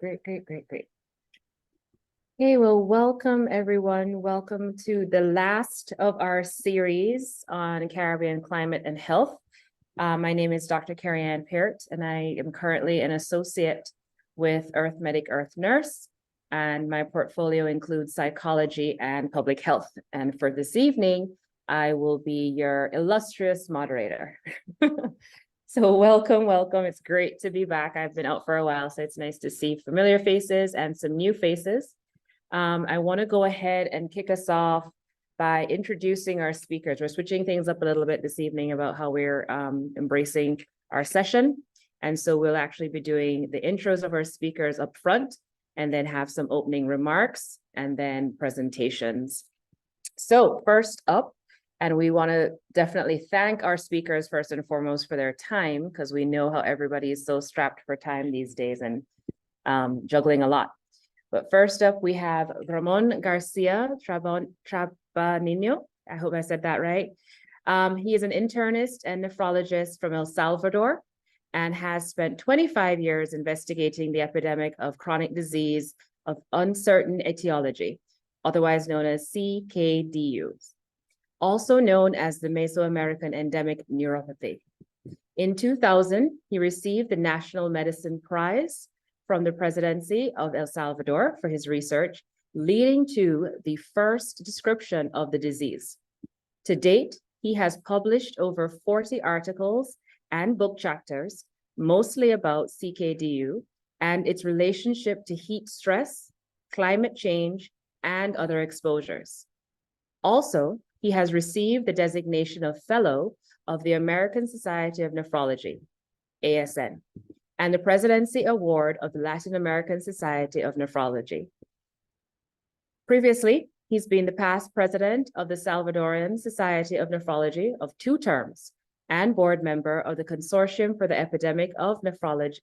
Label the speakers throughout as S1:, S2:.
S1: Great. Okay, well, welcome everyone. Welcome to the last of our series on Caribbean climate and health. My name is Dr. Carrie-Ann Peart, and I am currently an associate with Earth Medic Earth Nurse, and my portfolio includes psychology and public health. And for this evening, I will be your illustrious moderator. So welcome. It's great to be back. I've been out for a while, so it's nice to see familiar faces and some new faces. I want to go ahead and kick us off by introducing our speakers. We're switching things up a little bit this evening about how we're embracing our session. And so we'll actually be doing the intros of our speakers up front and then have some opening remarks and then presentations. So first up, and we want to definitely thank our speakers first and foremost for their time, because we know how everybody is so strapped for time these days and juggling a lot. But first up, we have Ramon Garcia Trabanino. I hope I said that right. He is an internist and nephrologist from El Salvador and has spent 25 years investigating the epidemic of chronic disease of uncertain etiology, otherwise known as CKDUs, also known as the Mesoamerican Endemic Neuropathy. In 2000, he received the National Medicine Prize from the presidency of El Salvador for his research, leading to the first description of the disease. To date, he has published over 40 articles and book chapters, mostly about CKDU and its relationship to heat stress, climate change, and other exposures. Also, he has received the designation of Fellow of the American Society of Nephrology, ASN, and the Presidency Award of the Latin American Society of Nephrology. Previously, he's been the past president of the Salvadorian Society of Nephrology of 2 terms and board member of the Consortium for the Epidemic of Nephrology,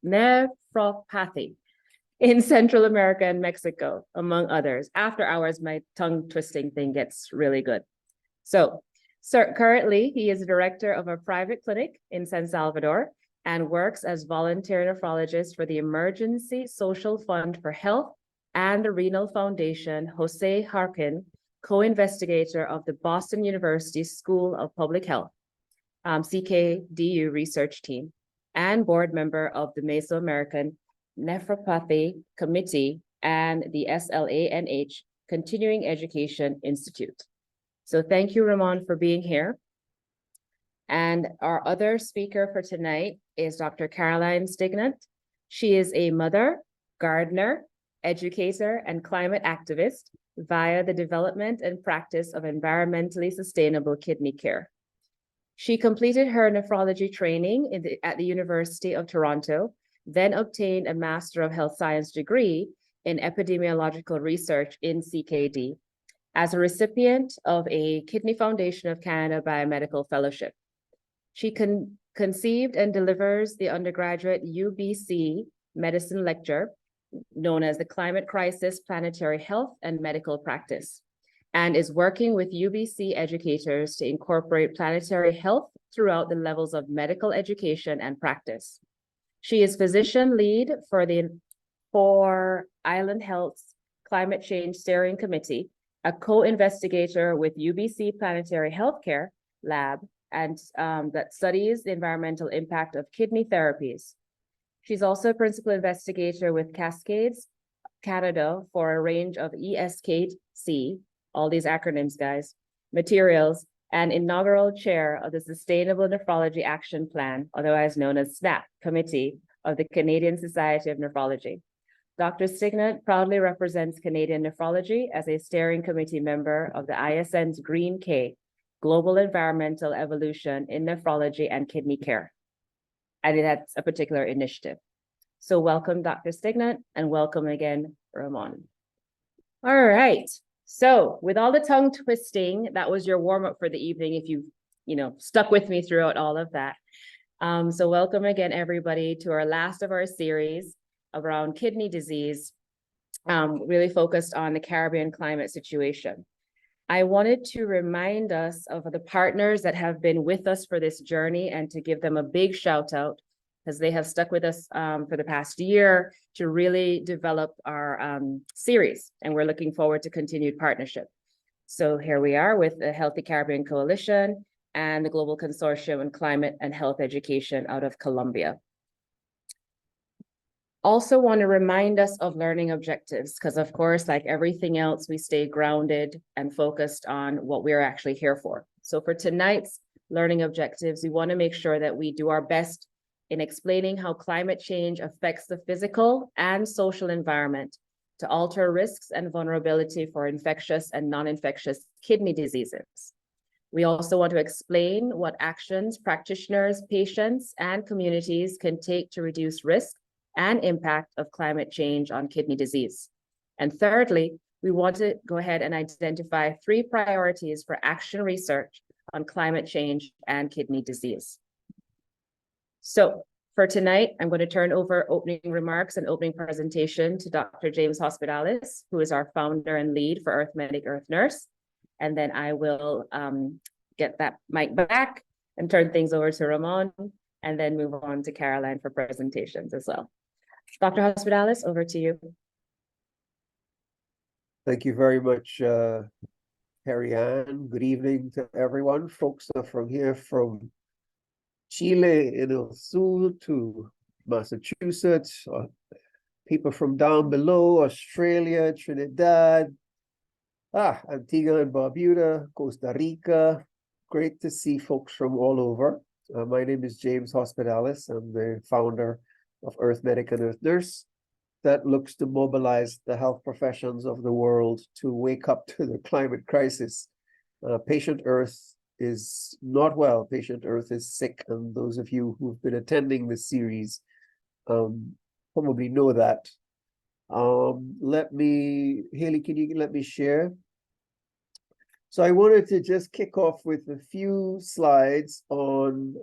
S1: Nephropathy in Central America and Mexico, among others. After hours, my tongue twisting thing gets really good. So currently, he is a director of a private clinic in San Salvador and works as volunteer nephrologist for the Emergency Social Fund for Health and the Renal Foundation Jose Harkin, co-investigator of the Boston University School of Public Health, CKDU research team, and board member of the Mesoamerican Nephropathy Committee and the SLANH Continuing Education Institute. So thank you, Ramon, for being here. And our other speaker for tonight is Dr. Caroline Stignant. She is a mother, gardener, educator, and climate activist via the development and practice of environmentally sustainable kidney care. She completed her nephrology training at the University of Toronto, then obtained a Master of Health Science degree in epidemiological research in CKD as a recipient of a Kidney Foundation of Canada Biomedical Fellowship. She conceived and delivers the undergraduate UBC medicine lecture known as the Climate Crisis, Planetary Health and Medical Practice, and is working with UBC educators to incorporate planetary health throughout the levels of medical education and practice. She is physician lead for Island Health's Climate Change Steering Committee, a co-investigator with UBC Planetary Healthcare Lab, and that studies the environmental impact of kidney therapies. She's also a principal investigator with Cascades Canada for a range of ESKC, all these acronyms, guys, materials, and inaugural chair of the Sustainable Nephrology Action Plan, otherwise known as SNAP, Committee of the Canadian Society of Nephrology. Dr. Stignant proudly represents Canadian nephrology as a steering committee member of the ISN's Green K, Global Environmental Evolution in Nephrology and Kidney Care. And that's a particular initiative. So welcome, Dr. Stignant, and welcome again, Ramon. All right. So with all the tongue twisting, that was your warm up for the evening. If you stuck with me throughout all of that. So welcome again, everybody, to our last of our series around kidney disease, really focused on the Caribbean climate situation. I wanted to remind us of the partners that have been with us for this journey and to give them a big shout out. because they have stuck with us for the past year to really develop our series, and we're looking forward to continued partnership. So here we are with the Healthy Caribbean Coalition and the Global Consortium on Climate and Health Education out of Colombia. Also want to remind us of learning objectives, because of course, like everything else, we stay grounded and focused on what we're actually here for. So for tonight's learning objectives, we want to make sure that we do our best in explaining how climate change affects the physical and social environment to alter risks and vulnerability for infectious and non-infectious kidney diseases. We also want to explain what actions practitioners, patients, and communities can take to reduce risk and impact of climate change on kidney disease. And thirdly, we want to go ahead and identify 3 priorities for action research on climate change and kidney disease. So for tonight, I'm going to turn over opening remarks and opening presentation to Dr. James Hospitalis, who is our founder and lead for Earth Medic, Earth Nurse. And then I will get that mic back and turn things over to Ramon, and then move on to Caroline for presentations as well. Dr. Hospitalis, over to you.
S2: Thank you very much, Carrie Ann. Good evening to everyone. Folks are from here from Chile in El Sur to Massachusetts, people from down below, Australia, Trinidad, Antigua and Barbuda, Costa Rica. Great to see folks from all over. My name is James Hospitalis. I'm the founder of Earth Medic and Earth Nurse that looks to mobilize the health professions of the world to wake up to the climate crisis. Patient Earth is not well. Patient Earth is sick. And those of you who've been attending this series probably know that. Haley, can you let me share? So I wanted to just kick off with a few slides on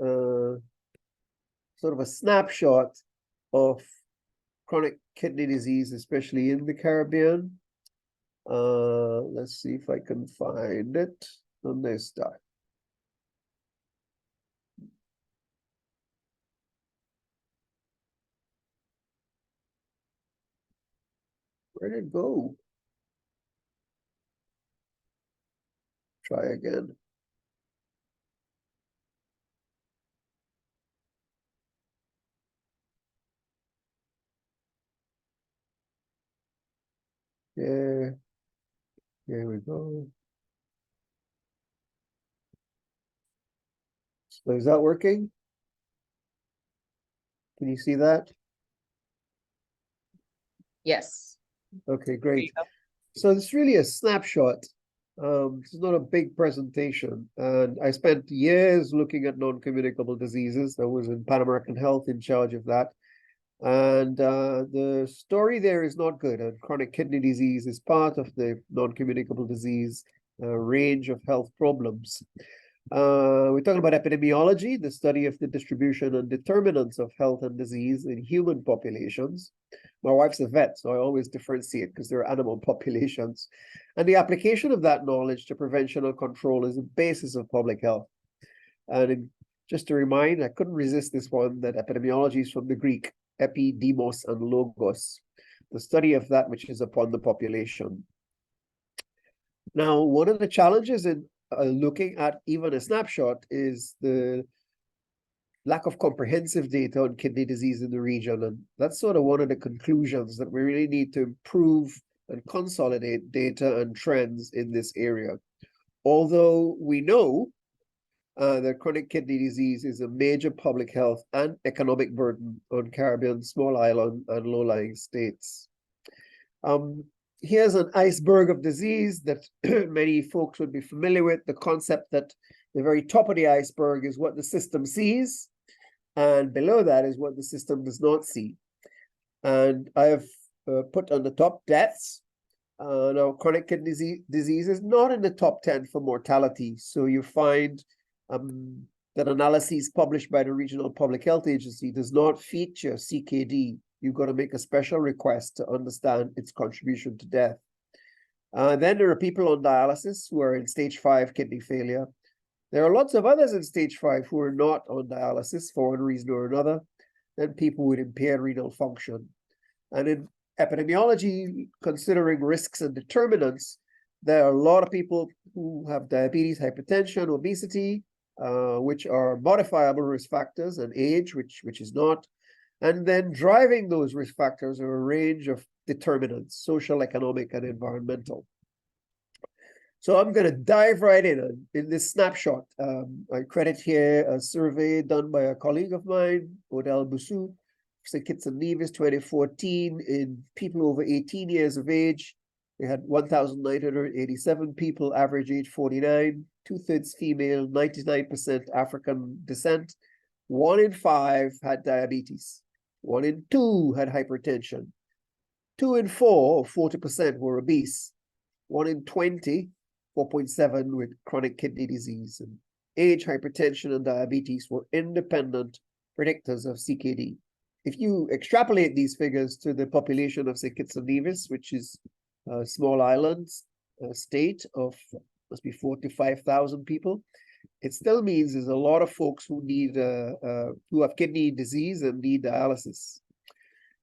S2: sort of a snapshot of chronic kidney disease, especially in the Caribbean. Let's see if I can find it on this side. Where did it go? Try again. Yeah, here we go. So is that working? Can you see that?
S1: Yes.
S2: Okay, great. So it's really a snapshot. It's not a big presentation. And I spent years looking at non-communicable diseases. I was in Pan American Health in charge of that. And the story there is not good. And chronic kidney disease is part of the non-communicable disease range of health problems. We're talking about epidemiology, the study of the distribution and determinants of health and disease in human populations. My wife's a vet, so I always differentiate because there are animal populations. And the application of that knowledge to prevention and control is the basis of public health. And just to remind, I couldn't resist this one, that epidemiology is from the Greek, epidemos and logos, the study of that which is upon the population. Now, one of the challenges in looking at even a snapshot is the lack of comprehensive data on kidney disease in the region. And that's sort of one of the conclusions, that we really need to improve and consolidate data and trends in this area. Although we know that chronic kidney disease is a major public health and economic burden on Caribbean, small island, and low-lying states. Here's an iceberg of disease that many folks would be familiar with, the concept that the very top of the iceberg is what the system sees, and below that is what the system does not see. And I have put on the top deaths. Now, chronic kidney disease is not in the top 10 for mortality. So you find that analyses published by the Regional Public Health Agency does not feature CKD. You've got to make a special request to understand its contribution to death. Then there are people on dialysis who are in stage 5 kidney failure. There are lots of others in stage 5 who are not on dialysis for one reason or another. than people with impaired renal function. And in epidemiology, considering risks and determinants, there are a lot of people who have diabetes, hypertension, obesity, which are modifiable risk factors, and age, which is not. And then driving those risk factors are a range of determinants, social, economic, and environmental. So I'm going to dive right in this snapshot. I credit here a survey done by a colleague of mine, Odell Boussou, St. Kitts and Nevis, 2014, in people over 18 years of age. They had 1,987 people, average age 49, 2/3 female, 99% African descent. 1 in 5 had diabetes. 1 in 2 had hypertension. 2 in 4, or 40%, were obese. 1 in 20, 4.7, with chronic kidney disease. And age, hypertension, and diabetes were independent predictors of CKD. If you extrapolate these figures to the population of, say, Kitts and Nevis, which is a small island state of must be 45,000 people, it still means there's a lot of folks who need who have kidney disease and need dialysis.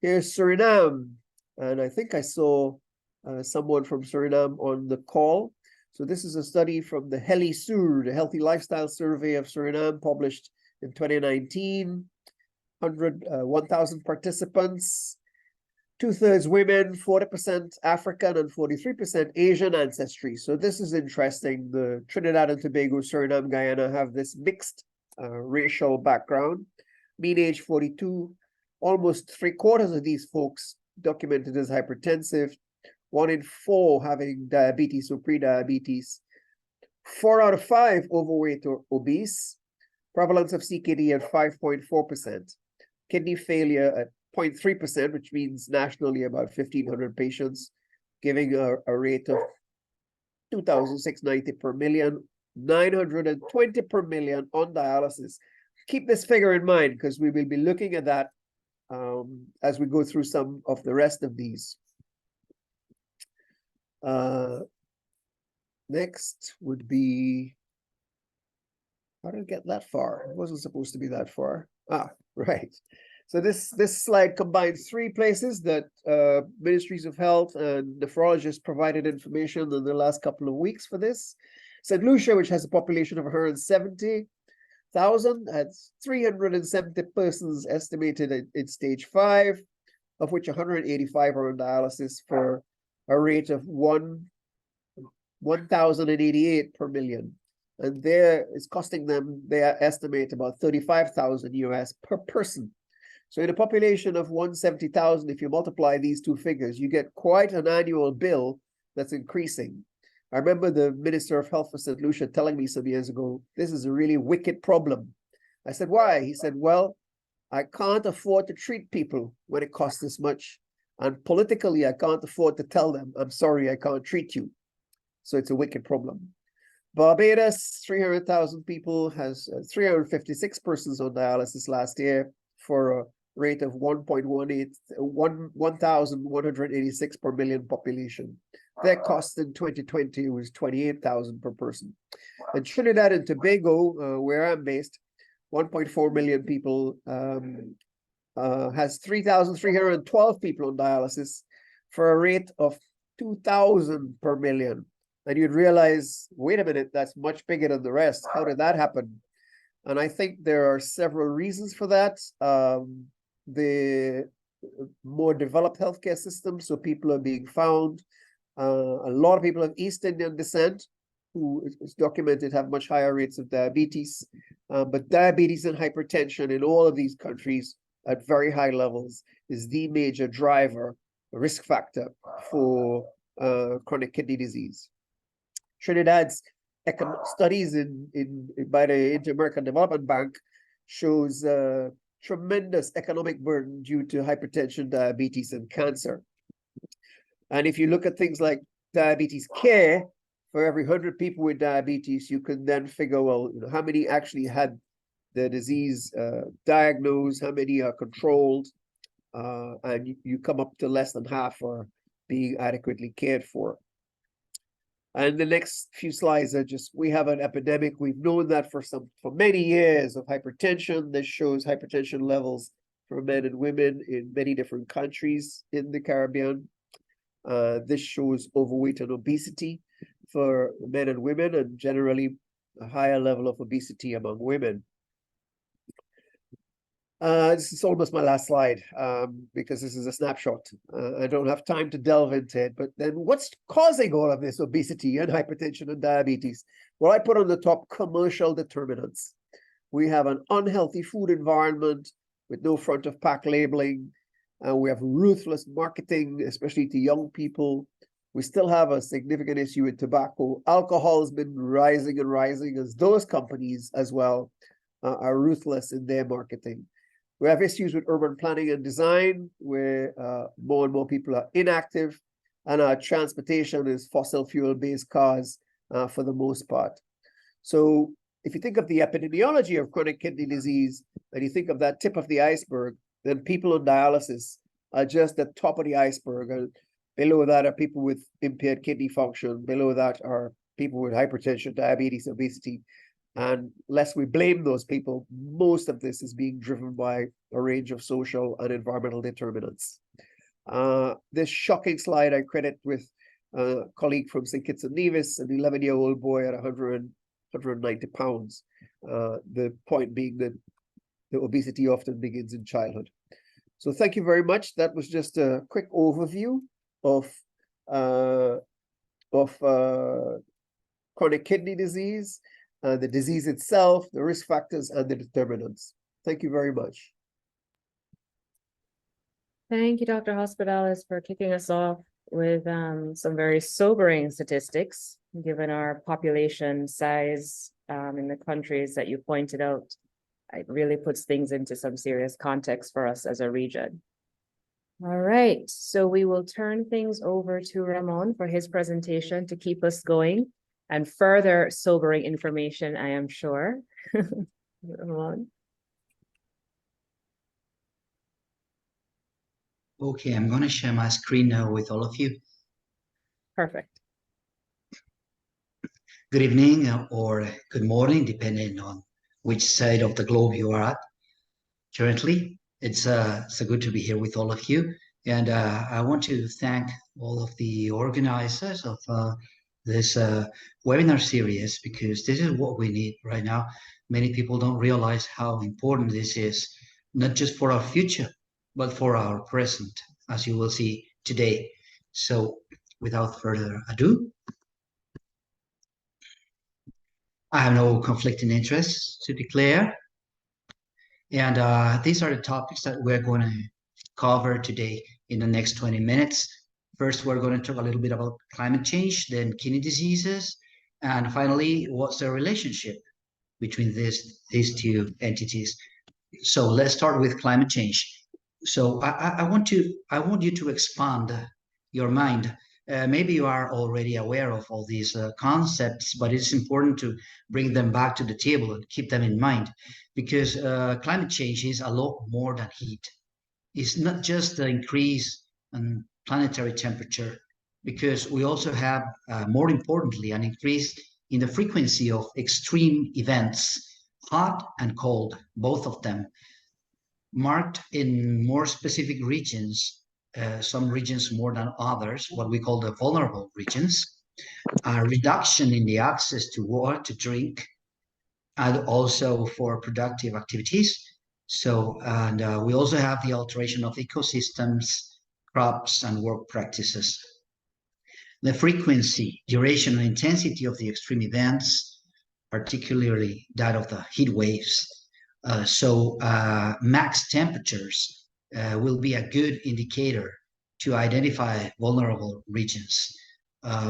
S2: Here's Suriname, and I think I saw someone from Suriname on the call. So this is a study from the HELI-SUR, the Healthy Lifestyle Survey of Suriname, published in 2019. 1,000 participants, 2/3 women, 40% African, and 43% Asian ancestry. So this is interesting. The Trinidad and Tobago, Suriname, Guyana have this mixed racial background. Mean age 42. Almost 3/4 of these folks documented as hypertensive. 1 in 4 having diabetes or pre-diabetes. 4 out of 5 overweight or obese. Prevalence of CKD at 5.4%. Kidney failure at 0.3%, which means nationally about 1,500 patients, giving a rate of 2,690 per million, 920 per million on dialysis. Keep this figure in mind, because we will be looking at that as we go through some of the rest of these. Next would be, how did I get that far? It wasn't supposed to be that far. Right. So this slide combines 3 places that ministries of health and nephrologists provided information in the last couple of weeks for this. St. Lucia, which has a population of 170,000, had 370 persons estimated in stage 5, of which 185 are on dialysis, for a rate of 1,088 per million. And there is costing them, they estimate, about $35,000 US per person. So in a population of 170,000, if you multiply these 2 figures, you get quite an annual bill that's increasing. I remember the Minister of Health for St. Lucia telling me some years ago, this is a really wicked problem. I said, why? He said, well, I can't afford to treat people when it costs this much. And politically, I can't afford to tell them, I'm sorry, I can't treat you. So it's a wicked problem. Barbados, 300,000 people, has 356 persons on dialysis last year, for a rate of 1,186 per million population. Their cost in 2020 was 28,000 per person. And Trinidad and Tobago, where I'm based, 1.4 million people, has 3,312 people on dialysis, for a rate of 2,000 per million. And you'd realize, wait a minute, that's much bigger than the rest. How did that happen? And I think there are several reasons for that. The more developed healthcare system, so people are being found. A lot of people of East Indian descent, who is documented have much higher rates of diabetes. But diabetes and hypertension in all of these countries at very high levels is the major driver, risk factor for chronic kidney disease. Trinidad's studies by the Inter-American Development Bank shows tremendous economic burden due to hypertension, diabetes, and cancer. And if you look at things like diabetes care, for every 100 people with diabetes, you can then figure, well, how many actually had the disease diagnosed, how many are controlled, and you come up to less than half are being adequately cared for. And the next few slides are just, we have an epidemic. We've known that for many years of hypertension. This shows hypertension levels for men and women in many different countries in the Caribbean. This shows overweight and obesity for men and women, and generally a higher level of obesity among women. This is almost my last slide because this is a snapshot. I don't have time to delve into it, but then what's causing all of this obesity and hypertension and diabetes? Well, I put on the top commercial determinants. We have an unhealthy food environment with no front of pack labeling. We have ruthless marketing, especially to young people. We still have a significant issue with tobacco. Alcohol has been rising and rising as those companies as well are ruthless in their marketing. We have issues with urban planning and design, where more and more people are inactive, and our transportation is fossil fuel-based cars for the most part. So if you think of the epidemiology of chronic kidney disease, and you think of that tip of the iceberg, then people on dialysis are just the top of the iceberg. And below that are people with impaired kidney function. Below that are people with hypertension, diabetes, obesity. And lest we blame those people, most of this is being driven by a range of social and environmental determinants. This shocking slide I credit with a colleague from St. Kitts and Nevis, an 11-year-old boy at 190 pounds. The point being that the obesity often begins in childhood. So thank you very much. That was just a quick overview of chronic kidney disease, the disease itself, the risk factors, and the determinants. Thank you very much.
S1: Thank you, Dr. Hospitalis, for kicking us off with some very sobering statistics, given our population size in the countries that you pointed out. It really puts things into some serious context for us as a region. All right, so we will turn things over to Ramon for his presentation to keep us going, and further sobering information, I am sure. Ramon.
S3: Okay, I'm going to share my screen now with all of you.
S1: Perfect.
S3: Good evening or good morning, depending on which side of the globe you are at. Currently, it's so good to be here with all of you. And I want to thank all of the organizers of this webinar series, because this is what we need right now. Many people don't realize how important this is, not just for our future, but for our present, as you will see today. So without further ado, I have no conflicting interests to declare. And these are the topics that we're going to cover today in the next 20 minutes. First, we're going to talk a little bit about climate change, then kidney diseases, and finally, what's the relationship between these two entities. So let's start with climate change. So I want you to expand your mind. Maybe you are already aware of all these concepts, but it's important to bring them back to the table and keep them in mind, because climate change is a lot more than heat. It's not just the increase in planetary temperature, because we also have, more importantly, an increase in the frequency of extreme events, hot and cold, both of them, marked in more specific regions, some regions more than others, what we call the vulnerable regions, a reduction in the access to water to drink, and also for productive activities. So, and we also have the alteration of ecosystems, crops, and work practices. The frequency, duration, and intensity of the extreme events, particularly that of the heat waves. Max temperatures will be a good indicator to identify vulnerable regions.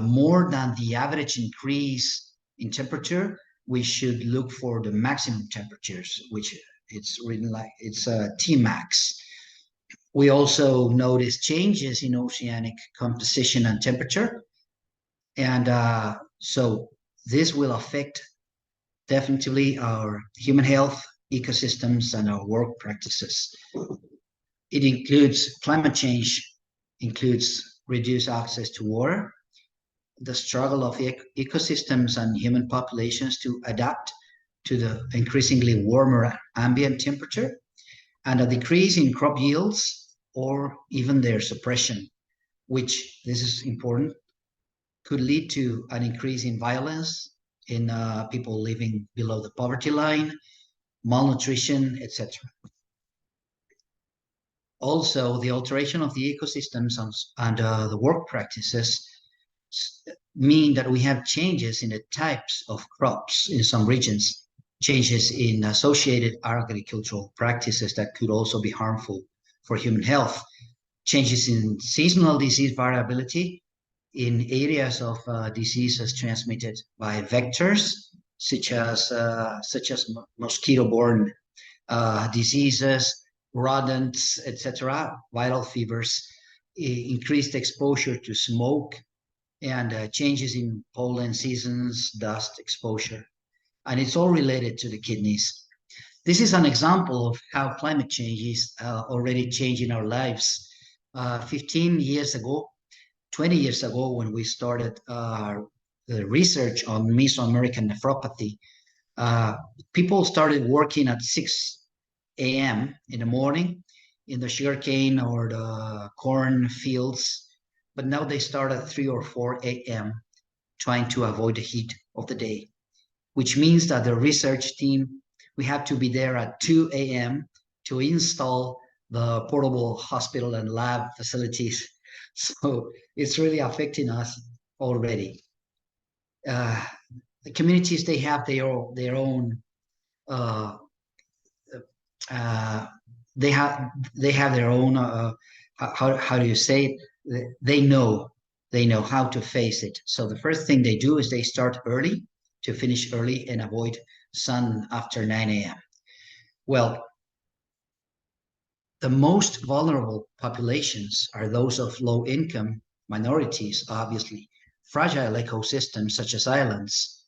S3: More than the average increase in temperature, we should look for the maximum temperatures, which it's written like it's Tmax. We also notice changes in oceanic composition and temperature. And so this will affect definitely our human health, ecosystems, and our work practices. It includes climate change, includes reduced access to water, the struggle of ecosystems and human populations to adapt to the increasingly warmer ambient temperature, and a decrease in crop yields or even their suppression, which, this is important, could lead to an increase in violence in people living below the poverty line, malnutrition, etc. Also, the alteration of the ecosystems and the work practices mean that we have changes in the types of crops in some regions, changes in associated agricultural practices that could also be harmful for human health, changes in seasonal disease variability in areas of diseases transmitted by vectors, such as mosquito-borne diseases, rodents, etc., viral fevers, increased exposure to smoke, and changes in pollen seasons, dust exposure. And it's all related to the kidneys. This is an example of how climate change is already changing our lives. 15 years ago, 20 years ago, when we started the research on Mesoamerican nephropathy, people started working at 6 a.m. in the morning in the sugarcane or the corn fields, but now they start at 3 or 4 a.m. trying to avoid the heat of the day, which means that the research team, we have to be there at 2 a.m. to install the portable hospital and lab facilities. So it's really affecting us already. The communities, they have their own they have their own how do you say it? They know how to face it. So the first thing they do is they start early to finish early and avoid sun after 9 a.m. Well, the most vulnerable populations are those of low income minorities, obviously, fragile ecosystems such as islands,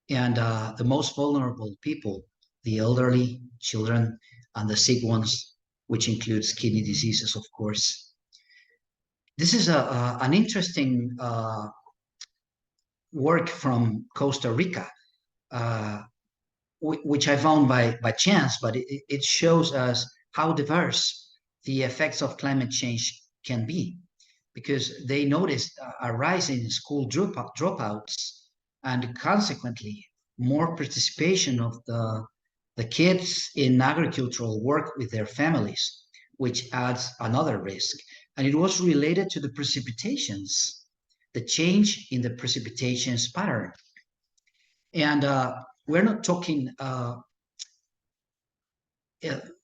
S3: and the most vulnerable people, the elderly, children, and the sick ones, which includes kidney diseases, of course. This is an interesting work from Costa Rica, which I found by chance, but it shows us how diverse the effects of climate change can be, because they noticed a rise in school dropouts and consequently more participation of the kids in agricultural work with their families, which adds another risk. And it was related to the precipitations, the change in the precipitations pattern. And we're not talking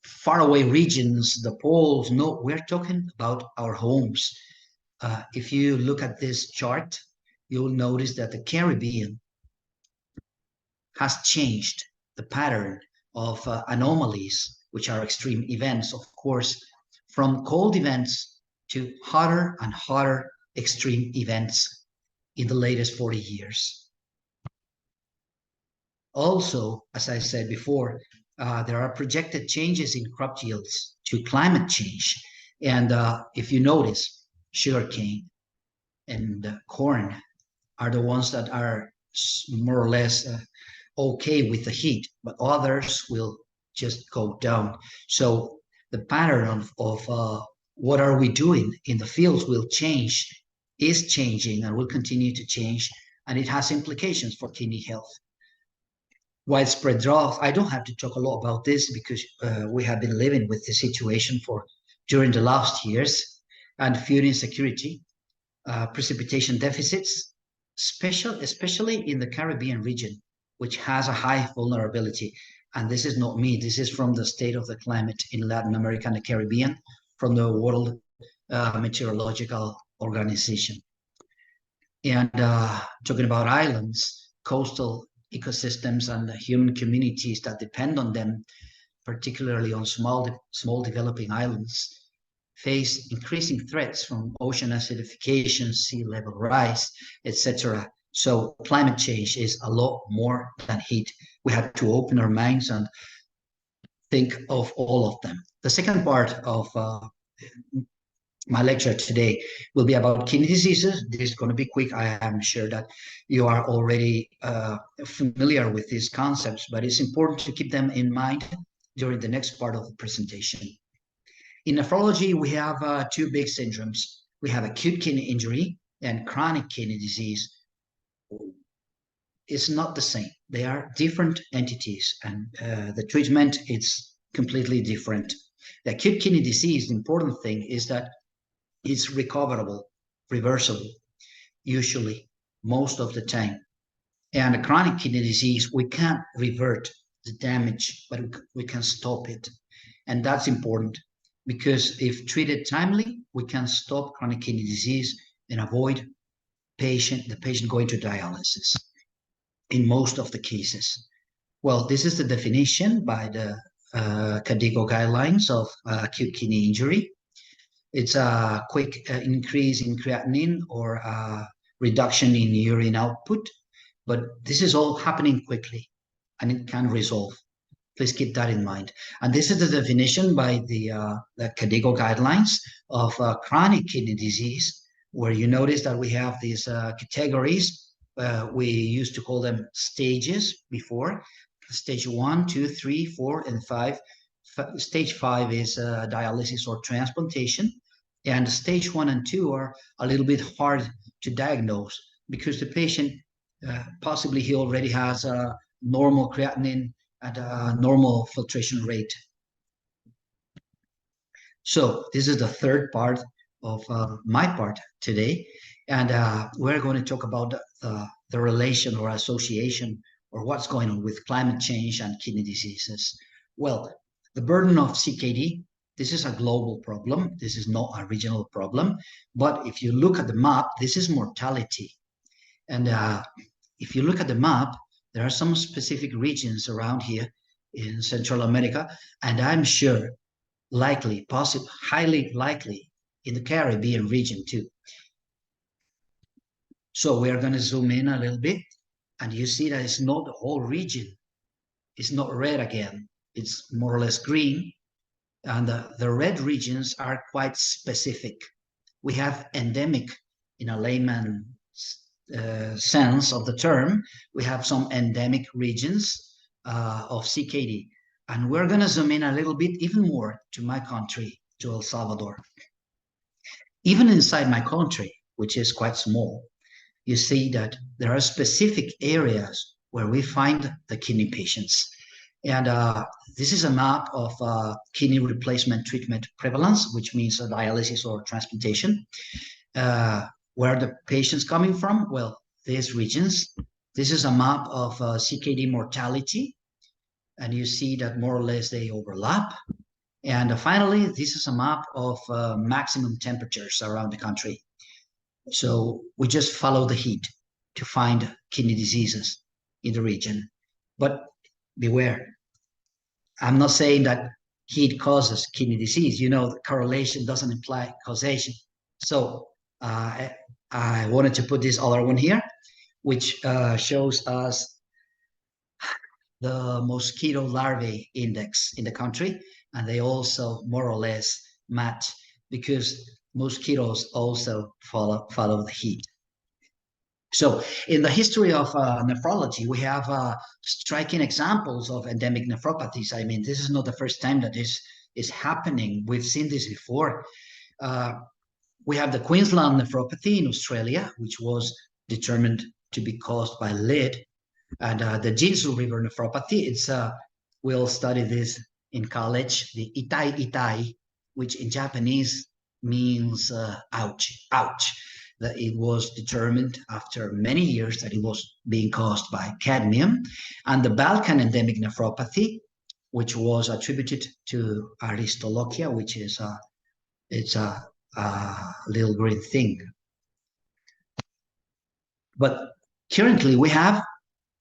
S3: faraway regions, the poles. No, we're talking about our homes. If you look at this chart, you'll notice that the Caribbean has changed the pattern of anomalies, which are extreme events, of course, from cold events to hotter and hotter extreme events in the latest 40 years. Also, as I said before, there are projected changes in crop yields to climate change. And if you notice, sugarcane and corn are the ones that are more or less okay with the heat, but others will just go down. So the pattern of what are we doing in the fields will change, is changing, and will continue to change, and it has implications for kidney health. Widespread drought, I don't have to talk a lot about this because we have been living with the situation during the last years, and food insecurity, precipitation deficits, especially in the Caribbean region, which has a high vulnerability. And this is not me, this is from the State of the Climate in Latin America and the Caribbean, from the World Meteorological Organization. And talking about islands, coastal ecosystems and the human communities that depend on them, particularly on small developing islands, face increasing threats from ocean acidification, sea level rise, etc. So climate change is a lot more than heat. We have to open our minds and think of all of them. The second part of my lecture today will be about kidney diseases. This is going to be quick. I am sure that you are already familiar with these concepts, but it's important to keep them in mind during the next part of the presentation. In nephrology, we have two big syndromes. We have acute kidney injury and chronic kidney disease. It's not the same. They are different entities, and the treatment is completely different. The acute kidney disease, the important thing is that it's recoverable, reversible, usually, most of the time. And a chronic kidney disease, we can't revert the damage, but we can stop it. And that's important because if treated timely, we can stop chronic kidney disease and avoid the patient going to dialysis in most of the cases. Well, this is the definition by the KDIGO guidelines of acute kidney injury. It's a quick increase in creatinine or a reduction in urine output, but this is all happening quickly and it can resolve. Please keep that in mind. And this is the definition by the KDIGO guidelines of chronic kidney disease, where you notice that we have these categories. We used to call them stages before. Stage 1, 2, 3, 4, and 5. Stage 5 is dialysis or transplantation. And stage 1 and 2 are a little bit hard to diagnose because the patient, possibly he already has a normal creatinine at a normal filtration rate. So this is the third part of my part today. And we're going to talk about the relation or association or what's going on with climate change and kidney diseases. Well, the burden of CKD, this is a global problem. This is not a regional problem. But if you look at the map, this is mortality. And if you look at the map, there are some specific regions around here in Central America, and I'm sure, likely, possibly, highly likely in the Caribbean region too. So we are going to zoom in a little bit, and you see that it's not the whole region. It's not red again. It's more or less green, and the red regions are quite specific. We have endemic in a layman sense of the term. We have some endemic regions of CKD, and we're going to zoom in a little bit even more to my country, to El Salvador. Even inside my country, which is quite small, you see that there are specific areas where we find the kidney patients. And this is a map of kidney replacement treatment prevalence, which means dialysis or transplantation. Where are the patients coming from? Well, these regions. This is a map of CKD mortality, and you see that more or less they overlap. And finally, this is a map of maximum temperatures around the country. So we just follow the heat to find kidney diseases in the region. But beware, I'm not saying that heat causes kidney disease. You know, the correlation doesn't imply causation. So I wanted to put this other one here, which shows us the mosquito larvae index in the country. And they also more or less match because mosquitoes also follow the heat. So in the history of nephrology, we have striking examples of endemic nephropathies. I mean, this is not the first time that this is happening. We've seen this before. We have the Queensland nephropathy in Australia, which was determined to be caused by lead. And the Jinzu River nephropathy, we'll study this in college, the Itai Itai, which in Japanese means ouch, ouch. That it was determined after many years that it was being caused by cadmium. And the Balkan endemic nephropathy, which was attributed to Aristolochia, which is it's a little green thing. But currently we have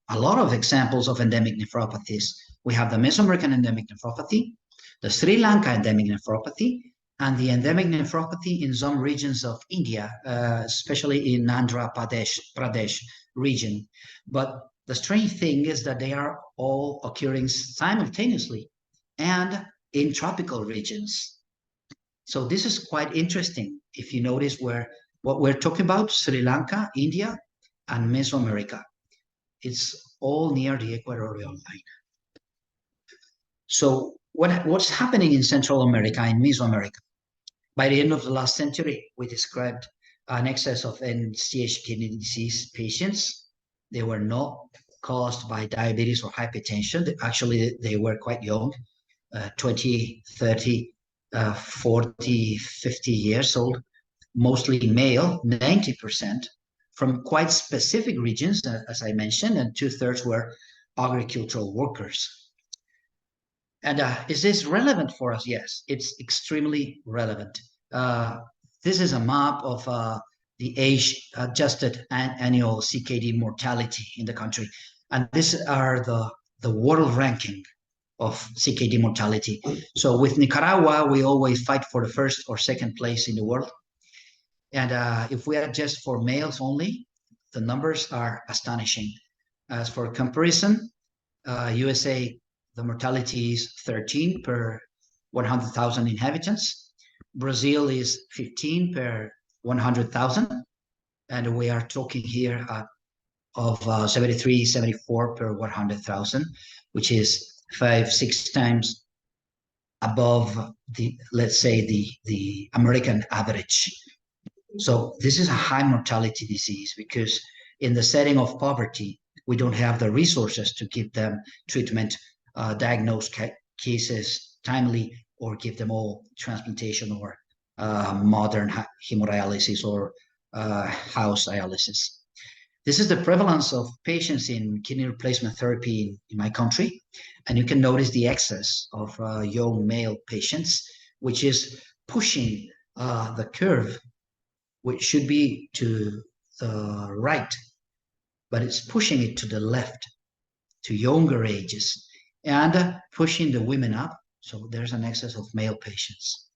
S3: a lot of examples of endemic nephropathies. We have the Mesoamerican endemic nephropathy, the Sri Lanka endemic nephropathy, and the endemic nephropathy in some regions of India, especially in Andhra Pradesh region. But the strange thing is that they are all occurring simultaneously and in tropical regions. So this is quite interesting if you notice what we're talking about, Sri Lanka, India, and Mesoamerica. It's all near the equatorial line. So What's happening in Central America and Mesoamerica? By the end of the last century, we described an excess of end-stage kidney disease patients. They were not caused by diabetes or hypertension. Actually, they were quite young, 20, 30, 40, 50 years old, mostly male, 90%, from quite specific regions, as I mentioned, and 2/3 were agricultural workers. And is this relevant for us? Yes, it's extremely relevant. This is a map of the age-adjusted annual CKD mortality in the country. And these are the world ranking of CKD mortality. So with Nicaragua, we always fight for the first or second place in the world. And if we adjust for males only, the numbers are astonishing. As for comparison, USA, the mortality is 13 per 100,000 inhabitants. Brazil is 15 per 100,000. And we are talking here of 73, 74 per 100,000, which is 5-6 times above the, let's say, the American average. So this is a high mortality disease because in the setting of poverty, we don't have the resources to give them treatment, diagnose cases timely, or give them all transplantation or modern hemodialysis or house dialysis. This is the prevalence of patients in kidney replacement therapy in my country. And you can notice the excess of young male patients, which is pushing the curve, which should be to the right, but it's pushing it to the left, to younger ages, and pushing the women up. So there's an excess of male patients.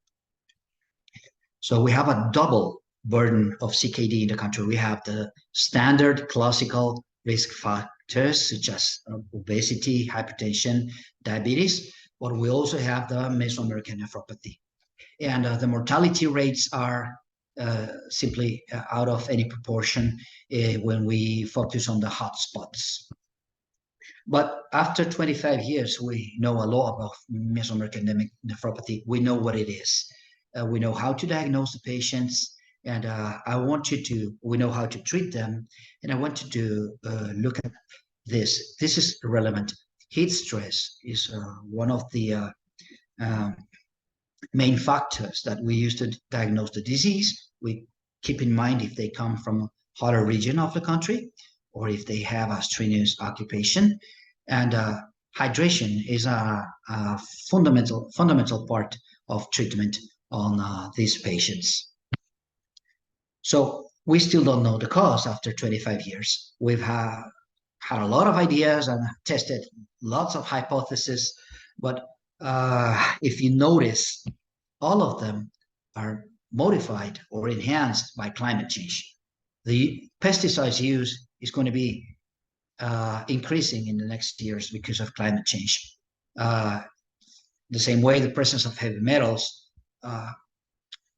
S3: So we have a double burden of CKD in the country. We have the standard classical risk factors such as obesity, hypertension, diabetes, but we also have the Mesoamerican nephropathy. And the mortality rates are simply out of any proportion when we focus on the hotspots. But after 25 years, we know a lot about Mesoamerican nephropathy. We know what it is. We know how to diagnose the patients, and we know how to treat them. And I want you to look at this. This is relevant. Heat stress is one of the main factors that we use to diagnose the disease. We keep in mind if they come from a hotter region of the country or if they have a strenuous occupation. And hydration is a fundamental part of treatment on these patients. So we still don't know the cause after 25 years. We've had a lot of ideas and tested lots of hypotheses, but if you notice, all of them are modified or enhanced by climate change. The pesticides use is going to be increasing in the next years because of climate change. The same way the presence of heavy metals,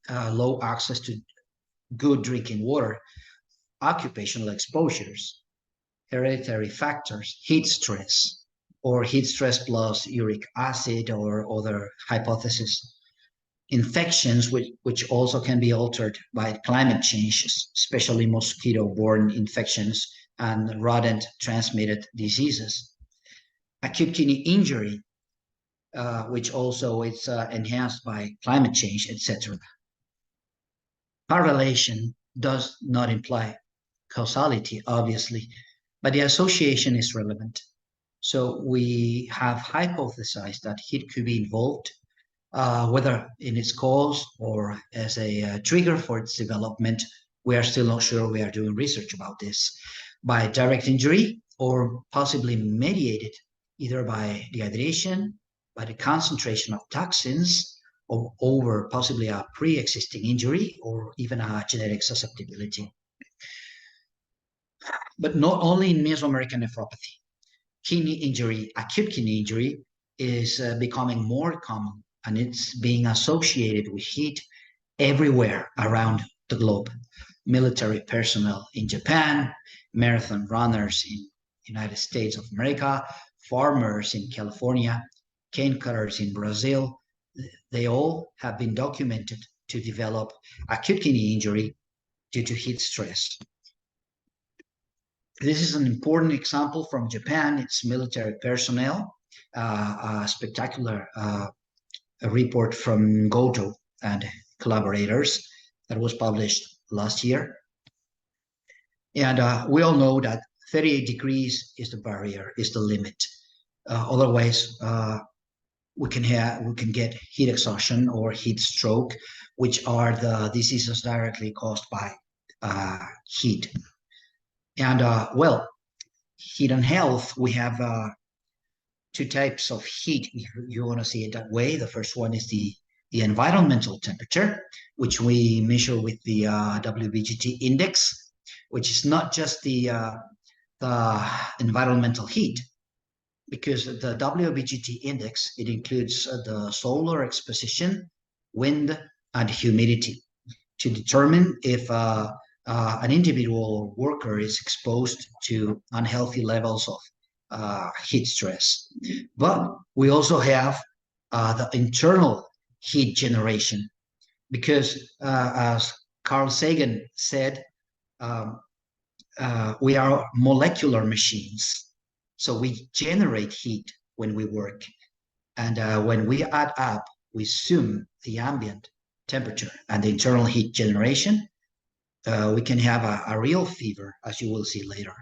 S3: low access to good drinking water, occupational exposures, hereditary factors, heat stress, or heat stress plus uric acid or other hypotheses. Infections, which also can be altered by climate change, especially mosquito-borne infections and rodent-transmitted diseases. Acute kidney injury, which also is enhanced by climate change, etc. Correlation does not imply causality, obviously, but the association is relevant. So we have hypothesized that heat could be involved, whether in its cause or as a trigger for its development. We are still not sure. We are doing research about this, by direct injury or possibly mediated either by dehydration, by the concentration of toxins, or over possibly a pre-existing injury or even a genetic susceptibility. But not only in Mesoamerican nephropathy, kidney injury, acute kidney injury is becoming more common, and it's being associated with heat everywhere around the globe. Military personnel in Japan, marathon runners in the United States of America, farmers in California, cane cutters in Brazil, they all have been documented to develop acute kidney injury due to heat stress. This is an important example from Japan. It's military personnel, a spectacular a report from Goto and collaborators that was published last year. And we all know that 38 degrees is the barrier, is the limit. Otherwise, we can get heat exhaustion or heat stroke, which are the diseases directly caused by heat. And well, heat and health, we have two types of heat, if you want to see it that way. The first one is the environmental temperature, which we measure with the WBGT index, which is not just the environmental heat, because the WBGT index, it includes the solar exposition, wind, and humidity to determine if an individual worker is exposed to unhealthy levels of heat stress. But we also have the internal heat generation, because as Carl Sagan said, we are molecular machines. So we generate heat when we work. And when we add up, we sum the ambient temperature and the internal heat generation, we can have a real fever, as you will see later.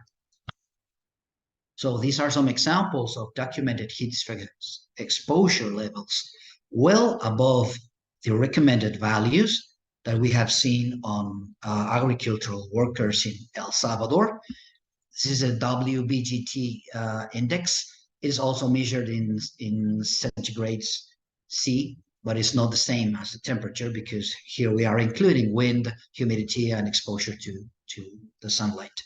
S3: So these are some examples of documented heat stress exposure levels well above the recommended values that we have seen on agricultural workers in El Salvador. This is a WBGT index. It is also measured in centigrades C, but it's not the same as the temperature, because here we are including wind, humidity, and exposure to the sunlight.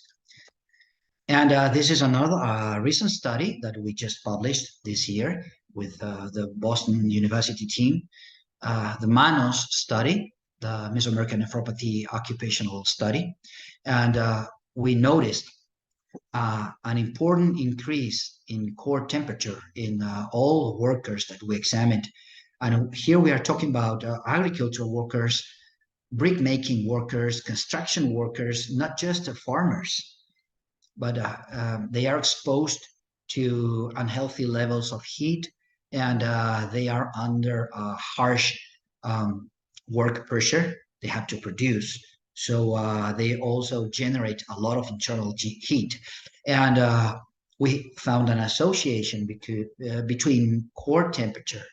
S3: And this is another recent study that we just published this year with the Boston University team, the MANOS study, the Mesoamerican Nephropathy Occupational Study. And we noticed an important increase in core temperature in all workers that we examined. And here we are talking about agricultural workers, brick making workers, construction workers, not just farmers, but they are exposed to unhealthy levels of heat, and they are under harsh work pressure. They have to produce. So they also generate a lot of internal heat. And we found an association between core temperature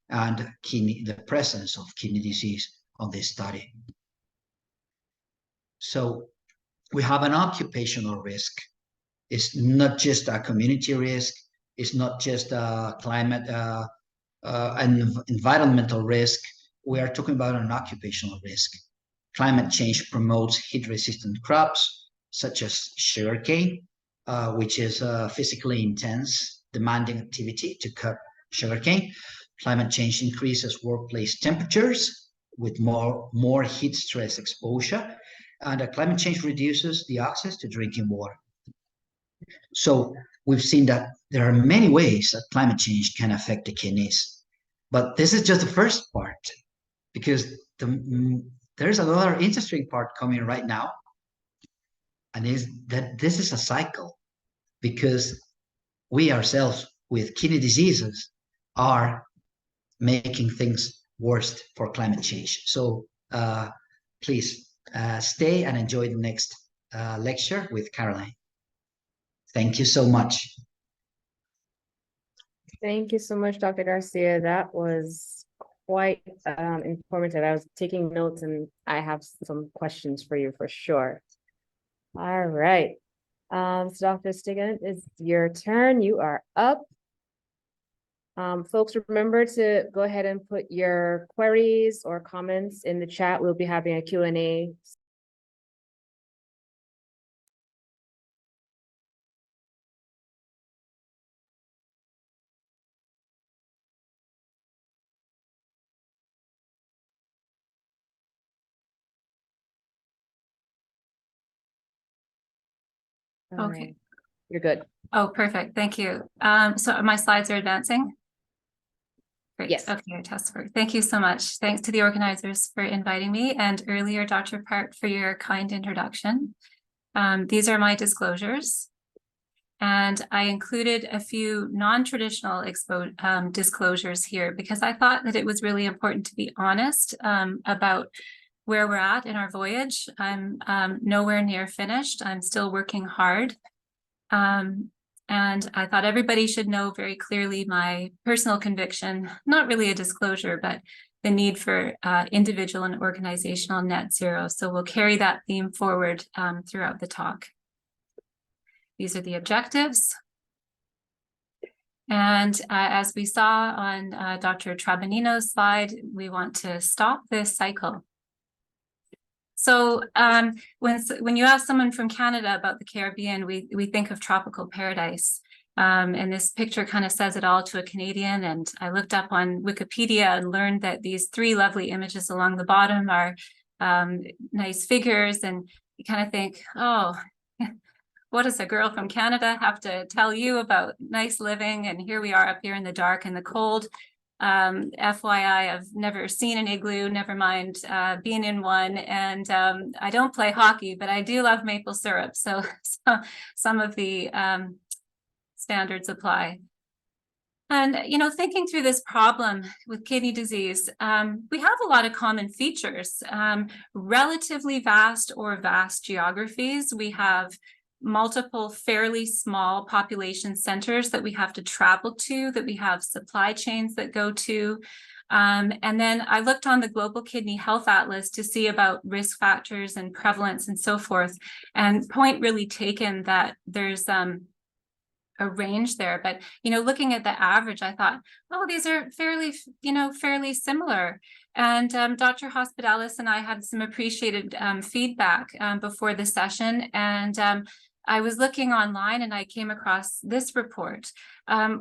S3: and the presence of kidney disease on this study. So we have an occupational risk. It's not just a community risk. It's not just a climate and environmental risk. We are talking about an occupational risk. Climate change promotes heat-resistant crops, such as sugarcane, which is a physically intense, demanding activity to cut sugarcane. Climate change increases workplace temperatures with more heat stress exposure, and climate change reduces the access to drinking water. So we've seen that there are many ways that climate change can affect the kidneys. But this is just the first part, because there's another interesting part coming right now, and is that this is a cycle, because we ourselves with kidney diseases are making things worse for climate change. So please stay and enjoy the next lecture with Caroline. Thank you so much.
S1: Thank you so much, Dr. Garcia. That was quite informative. I was taking notes and I have some questions for you for sure. All right. So Dr. Stiggin, it's your turn. You are up. Folks, remember to go ahead and put your queries or comments in the chat. We'll be having a Q&A.
S4: Okay.
S1: You're good.
S4: Oh, perfect. Thank you. So my slides are advancing. Great.
S1: Yes.
S4: Okay, task force. Thank you so much. Thanks to the organizers for inviting me, and earlier, Dr. Park, for your kind introduction. These are my disclosures. And I included a few non-traditional disclosures here because I thought that it was really important to be honest about where we're at in our voyage. I'm nowhere near finished. I'm still working hard. And I thought everybody should know very clearly my personal conviction, not really a disclosure, but the need for individual and organizational net zero. So we'll carry that theme forward throughout the talk. These are the objectives. And as we saw on Dr. Trabanino's slide, we want to stop this cycle. So when you ask someone from Canada about the Caribbean, we think of tropical paradise. And this picture kind of says it all to a Canadian. And I looked up on Wikipedia and learned that these three lovely images along the bottom are nice figures. And you kind of think, oh, what does a girl from Canada have to tell you about nice living? And here we are up here in the dark and the cold. FYI, I've never seen an igloo, never mind being in one. And I don't play hockey, but I do love maple syrup. So some of the standards apply. And, you know, thinking through this problem with kidney disease, we have a lot of common features, relatively vast or vast geographies. We have multiple fairly small population centers that we have to travel to, that we have supply chains that go to. And then I looked on the Global Kidney Health Atlas to see about risk factors and prevalence and so forth. And point really taken that there's a range there. But, you know, looking at the average, I thought, oh, these are fairly, fairly similar. And Dr. Hospitalis and I had some appreciated feedback before the session. And I was looking online and I came across this report,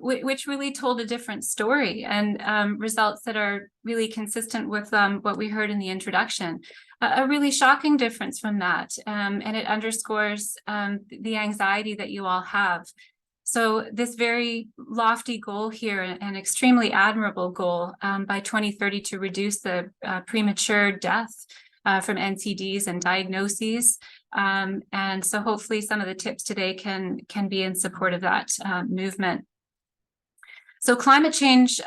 S4: which really told a different story and results that are really consistent with what we heard in the introduction. A really shocking difference from that. And it underscores the anxiety that you all have. So this very lofty goal here, an extremely admirable goal by 2030 to reduce the premature death from NCDs and diagnoses. And so hopefully some of the tips today can be in support of that movement. So climate change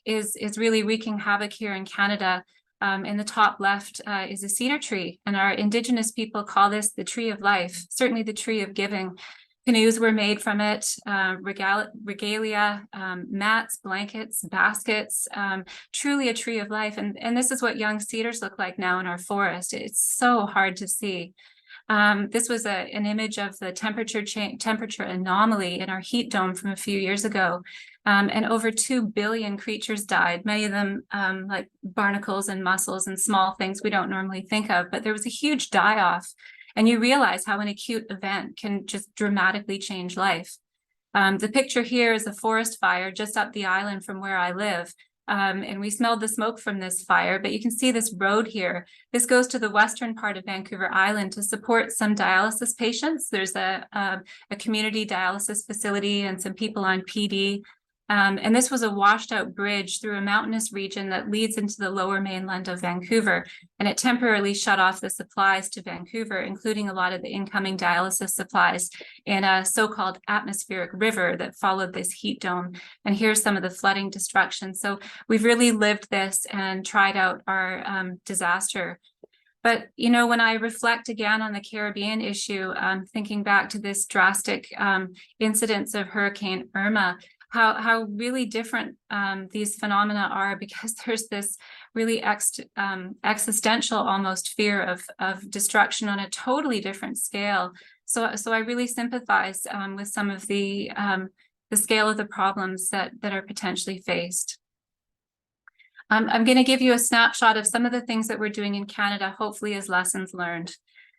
S4: is really wreaking havoc here in Canada. In the top left is a cedar tree, and our Indigenous people call this the tree of life, certainly the tree of giving. Canoes were made from it, regalia, mats, blankets, baskets, truly a tree of life. And this is what young cedars look like now in our forest. It's so hard to see. This was an image of the temperature anomaly in our heat dome from a few years ago. And over 2 billion creatures died, many of them like barnacles and mussels and small things we don't normally think of. But there was a huge die-off. And you realize how an acute event can just dramatically change life. The picture here is a forest fire just up the island from where I live. And we smelled the smoke from this fire, but you can see this road here. This goes to the western part of Vancouver Island to support some dialysis patients. There's a community dialysis facility and some people on PD. And this was a washed out bridge through a mountainous region that leads into the lower mainland of Vancouver. And it temporarily shut off the supplies to Vancouver, including a lot of the incoming dialysis supplies in a so-called atmospheric river that followed this heat dome. And here's some of the flooding destruction. So we've really lived this and tried out our disaster. But, you know, when I reflect again on the Caribbean issue, thinking back to this drastic incidence of Hurricane Irma, how really different these phenomena are, because there's this really existential almost fear of destruction on a totally different scale. So I really sympathize with some of the scale of the problems that are potentially faced. I'm going to give you a snapshot of some of the things that we're doing in Canada, hopefully as lessons learned.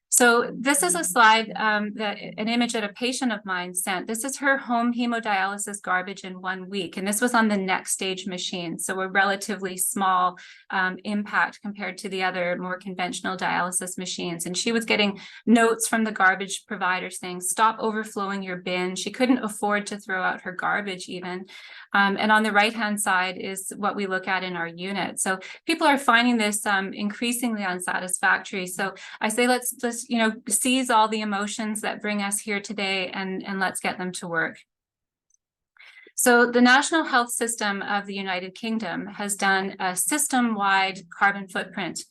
S4: So this is a slide, that an image that a patient of mine sent. This is her home hemodialysis garbage in 1 week, and this was on the next stage machine. So a relatively small impact compared to the other more conventional dialysis machines. And she was getting notes from the garbage provider saying, stop overflowing your bin. She couldn't afford to throw out her garbage even. And on the right-hand side is what we look at in our unit. So people are finding this increasingly unsatisfactory. So I say, let's seize all the emotions that bring us here today and let's get them to work. So the National Health System of the United Kingdom has done a system-wide carbon footprint.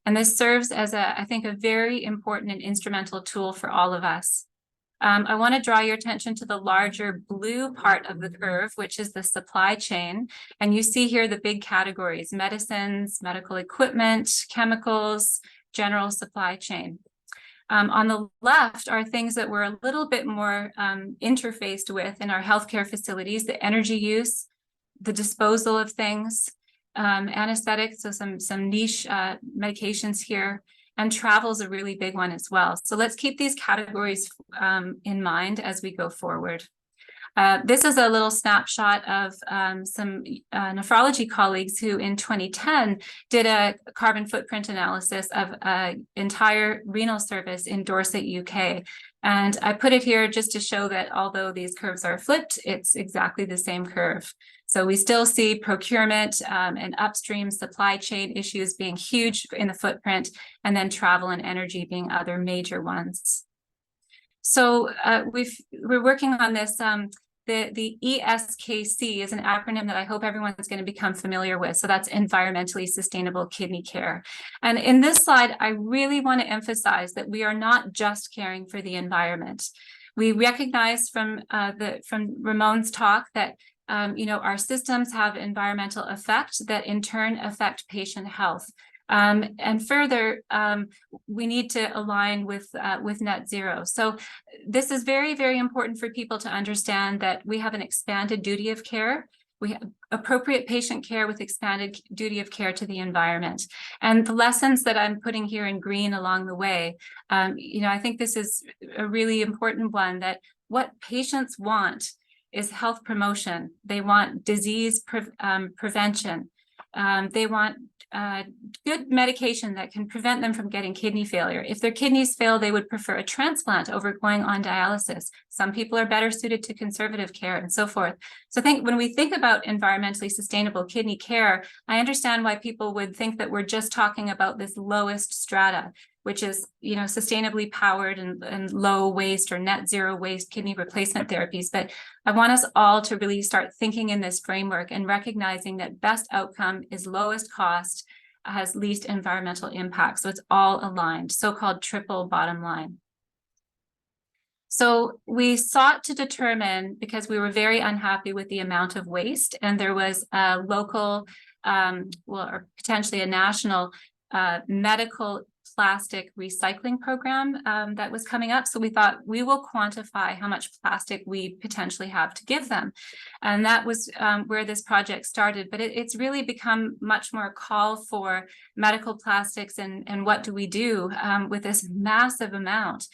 S4: And this serves as I think, a very important and instrumental tool for all of us. I want to draw your attention to the larger blue part of the curve, which is the supply chain. And you see here the big categories: medicines, medical equipment, chemicals, general supply chain. On the left are things that we're a little bit more interfaced with in our healthcare facilities: the energy use, the disposal of things, anesthetics, so some niche medications here, and travel is a really big one as well. So let's keep these categories in mind as we go forward. This is a little snapshot of some nephrology colleagues who in 2010 did a carbon footprint analysis of an entire renal service in Dorset, UK. And I put it here just to show that although these curves are flipped, it's exactly the same curve. So we still see procurement and upstream supply chain issues being huge in the footprint, and then travel and energy being other major ones. So we're working on this. The ESKC is an acronym that I hope everyone's going to become familiar with. So that's environmentally sustainable kidney care. And in this slide, I really want to emphasize that we are not just caring for the environment. We recognize from Ramon's talk that our systems have environmental effects that in turn affect patient health. And further, we need to align with net zero. So this is very, very important for people to understand that we have an expanded duty of care. We have appropriate patient care with expanded duty of care to the environment. And the lessons that I'm putting here in green along the way, I think this is a really important one, that what patients want is health promotion. They want disease prevention. They want good medication that can prevent them from getting kidney failure. If their kidneys fail, they would prefer a transplant over going on dialysis. Some people are better suited to conservative care and so forth. So I think when we think about environmentally sustainable kidney care, I understand why people would think that we're just talking about this lowest strata, which is, sustainably powered and low waste or net zero waste kidney replacement therapies. But I want us all to really start thinking in this framework and recognizing that best outcome is lowest cost, has least environmental impact. So it's all aligned, so-called triple bottom line. So we sought to determine, because we were very unhappy with the amount of waste, and there was a local, or potentially a national medical plastic recycling program that was coming up. So we thought, we will quantify how much plastic we potentially have to give them. And that was where this project started. But it's really become much more a call for medical plastics and what do we do with this massive amount.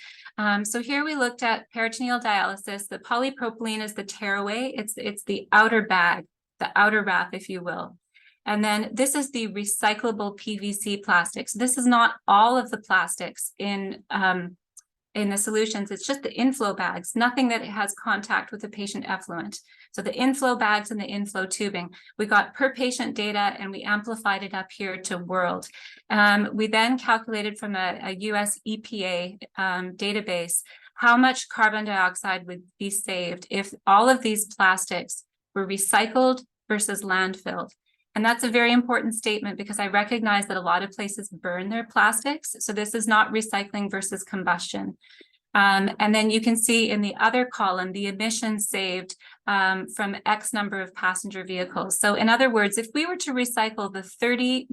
S4: So here we looked at peritoneal dialysis. The polypropylene is the tearaway. It's the outer bag, the outer wrap, if you will. And then this is the recyclable PVC plastics. This is not all of the plastics in the solutions. It's just the inflow bags, nothing that has contact with the patient effluent. So the inflow bags and the inflow tubing, we got per patient data and we amplified it up here to world. We then calculated from a US EPA database how much carbon dioxide would be saved if all of these plastics were recycled versus landfilled. And that's a very important statement because I recognize that a lot of places burn their plastics. So this is not recycling versus combustion. And then you can see in the other column, the emissions saved from X number of passenger vehicles. So in other words, if we were to recycle the 30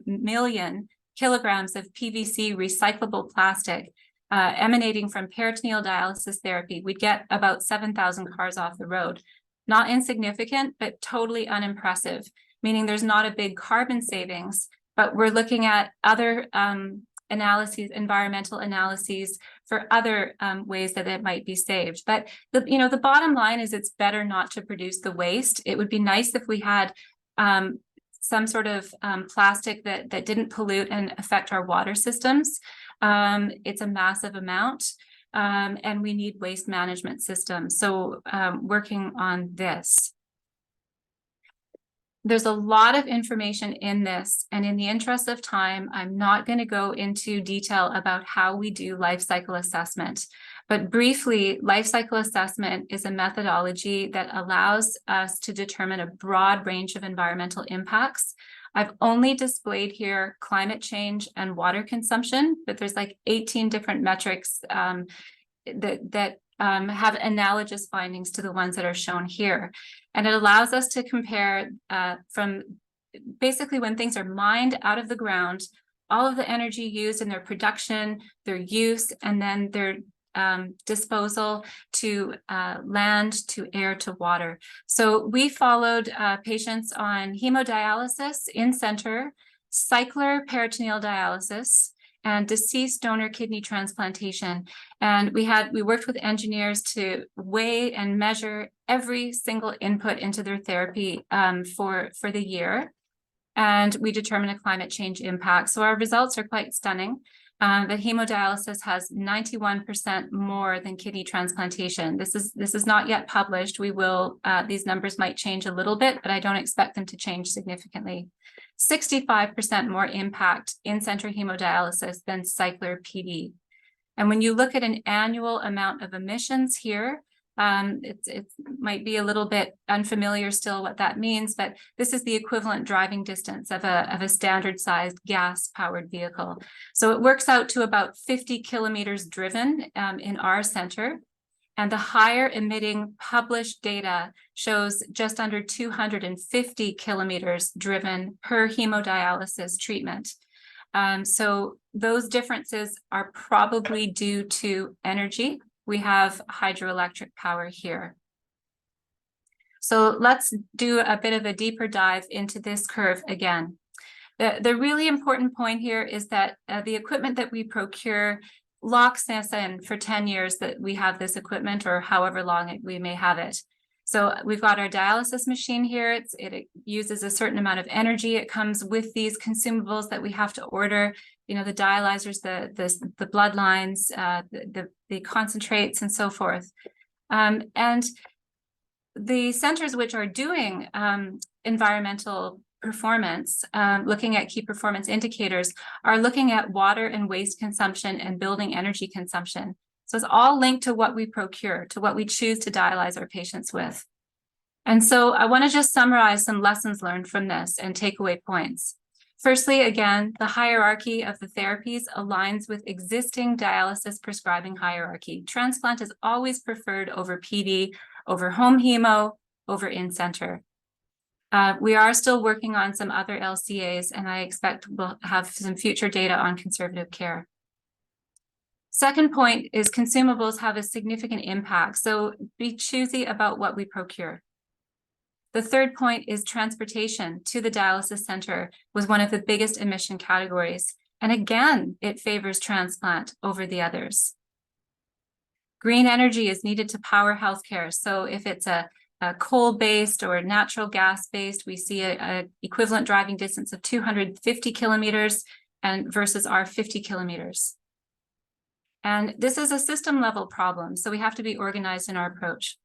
S4: million kilograms of PVC recyclable plastic emanating from peritoneal dialysis therapy, we'd get about 7,000 cars off the road. Not insignificant, but totally unimpressive. Meaning there's not a big carbon savings, but we're looking at other analyses, environmental analyses for other ways that it might be saved. But the bottom line is it's better not to produce the waste. It would be nice if we had some sort of plastic that didn't pollute and affect our water systems. It's a massive amount, and we need waste management systems. So working on this. There's a lot of information in this, and in the interest of time, I'm not going to go into detail about how we do life cycle assessment. But briefly, life cycle assessment is a methodology that allows us to determine a broad range of environmental impacts. I've only displayed here climate change and water consumption, but there's like 18 different metrics that have analogous findings to the ones that are shown here. And it allows us to compare from basically when things are mined out of the ground, all of the energy used in their production, their use, and then their disposal to land, to air, to water. So we followed patients on hemodialysis in-center, cycler peritoneal dialysis, and deceased donor kidney transplantation. And we worked with engineers to weigh and measure every single input into their therapy for the year. And we determined a climate change impact. So our results are quite stunning. That hemodialysis has 91% more than kidney transplantation. This is not yet published. We will, these numbers might change a little bit, but I don't expect them to change significantly. 65% more impact in center hemodialysis than cycler PD. And when you look at an annual amount of emissions here, it might be a little bit unfamiliar still what that means, but this is the equivalent driving distance of a standard sized gas powered vehicle. So it works out to about 50 kilometers driven in our center. And the higher emitting published data shows just under 250 kilometers driven per hemodialysis treatment. So those differences are probably due to energy. We have hydroelectric power here. So let's do a bit of a deeper dive into this curve again. The really important point here is that the equipment that we procure locks us in for 10 years that we have this equipment, or however long we may have it. So we've got our dialysis machine here. It uses a certain amount of energy. It comes with these consumables that we have to order, the dialyzers, the blood lines, the concentrates, and so forth. And the centers which are doing environmental performance, looking at key performance indicators, are looking at water and waste consumption and building energy consumption. So it's all linked to what we procure, to what we choose to dialyze our patients with. And so I want to just summarize some lessons learned from this and takeaway points. Firstly, again, the hierarchy of the therapies aligns with existing dialysis prescribing hierarchy. Transplant is always preferred over PD, over home hemo, over in-center. We are still working on some other LCAs, and I expect we'll have some future data on conservative care. Second point is consumables have a significant impact, so be choosy about what we procure. The third point is transportation to the dialysis center was one of the biggest emission categories. And again, it favors transplant over the others. Green energy is needed to power healthcare. So if it's a coal-based or natural gas-based, we see an equivalent driving distance of 250 kilometers and versus our 50 kilometers. And this is a system level problem, so we have to be organized in our approach.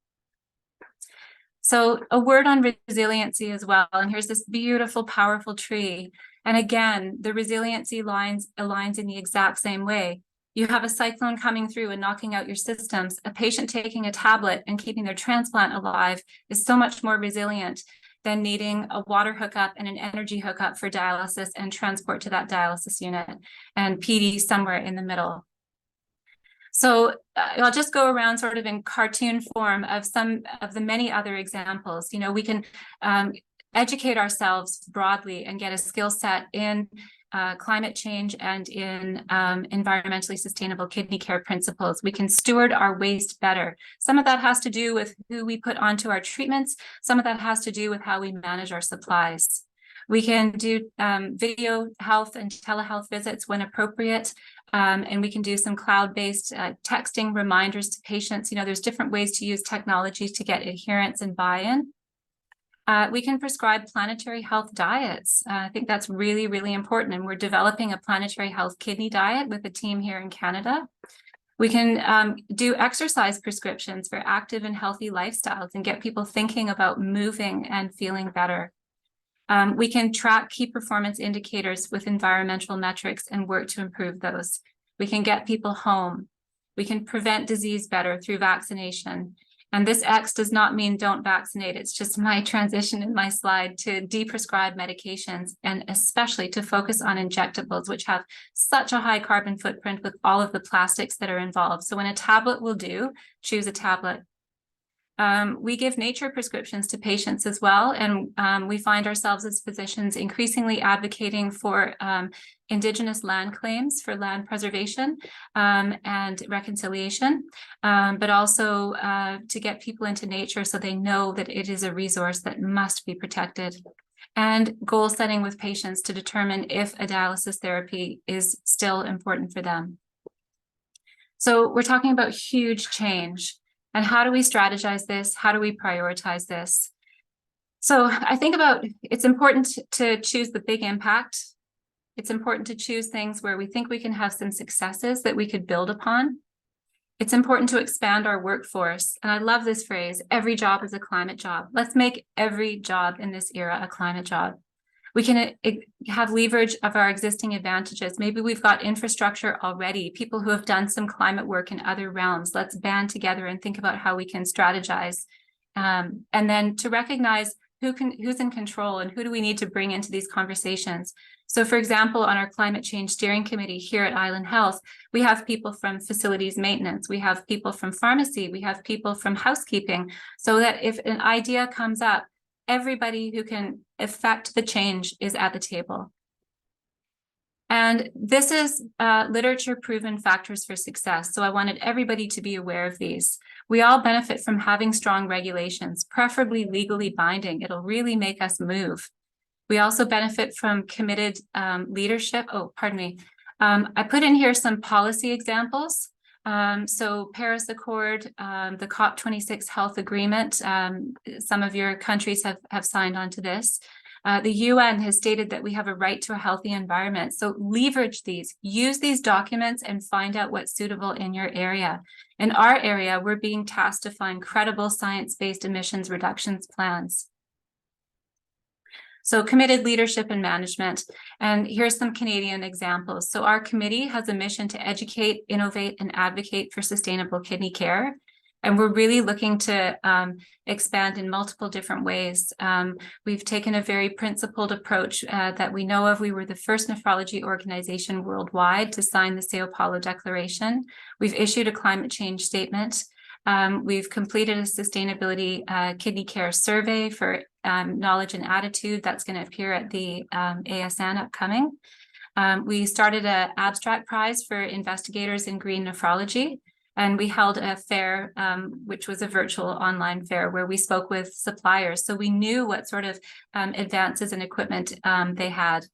S4: So a word on resiliency as well. And here's this beautiful, powerful tree. And again, the resiliency aligns in the exact same way. You have a cyclone coming through and knocking out your systems. A patient taking a tablet and keeping their transplant alive is so much more resilient than needing a water hookup and an energy hookup for dialysis and transport to that dialysis unit, and PD somewhere in the middle. So I'll just go around sort of in cartoon form of some of the many other examples. We can educate ourselves broadly and get a skill set in climate change and in environmentally sustainable kidney care principles. We can steward our waste better. Some of that has to do with who we put onto our treatments. Some of that has to do with how we manage our supplies. We can do video health and telehealth visits when appropriate. And we can do some cloud-based texting reminders to patients. You know, there's different ways to use technology to get adherence and buy-in. We can prescribe planetary health diets. I think that's really, really important. And we're developing a planetary health kidney diet with a team here in Canada. We can do exercise prescriptions for active and healthy lifestyles and get people thinking about moving and feeling better. We can track key performance indicators with environmental metrics and work to improve those. We can get people home. We can prevent disease better through vaccination. And this X does not mean don't vaccinate. It's just my transition in my slide to deprescribe medications and especially to focus on injectables, which have such a high carbon footprint with all of the plastics that are involved. So when a tablet will do, choose a tablet. We give nature prescriptions to patients as well, and we find ourselves as physicians increasingly advocating for Indigenous land claims for land preservation and reconciliation, but also to get people into nature so they know that it is a resource that must be protected. And goal setting with patients to determine if a dialysis therapy is still important for them. So we're talking about huge change. And how do we strategize this? How do we prioritize this? So I think about it's important to choose the big impact. It's important to choose things where we think we can have some successes that we could build upon. It's important to expand our workforce. And I love this phrase, every job is a climate job. Let's make every job in this era a climate job. We can have leverage of our existing advantages. Maybe we've got infrastructure already, people who have done some climate work in other realms. Let's band together and think about how we can strategize. And then to recognize who's in control and who do we need to bring into these conversations. So for example, on our climate change steering committee here at Island Health, we have people from facilities maintenance, we have people from pharmacy, we have people from housekeeping, so that if an idea comes up, everybody who can affect the change is at the table. And this is literature proven factors for success. So I wanted everybody to be aware of these. We all benefit from having strong regulations, preferably legally binding. It'll really make us move. We also benefit from committed leadership. Oh, pardon me. I put in here some policy examples. So Paris Accord, the COP26 health agreement, some of your countries have signed on to this. The UN has stated that we have a right to a healthy environment. So leverage these, use these documents and find out what's suitable in your area. In our area, we're being tasked to find credible science-based emissions reductions plans. So committed leadership and management. And here's some Canadian examples. So our committee has a mission to educate, innovate, and advocate for sustainable kidney care. And we're really looking to expand in multiple different ways. We've taken a very principled approach that we know of. We were the first nephrology organization worldwide to sign the Sao Paulo Declaration. We've issued a climate change statement. We've completed a sustainability kidney care survey for knowledge and attitude that's going to appear at the ASN upcoming. We started an abstract prize for investigators in green nephrology, and we held a fair, which was a virtual online fair where we spoke with suppliers. So we knew what sort of advances in equipment they had.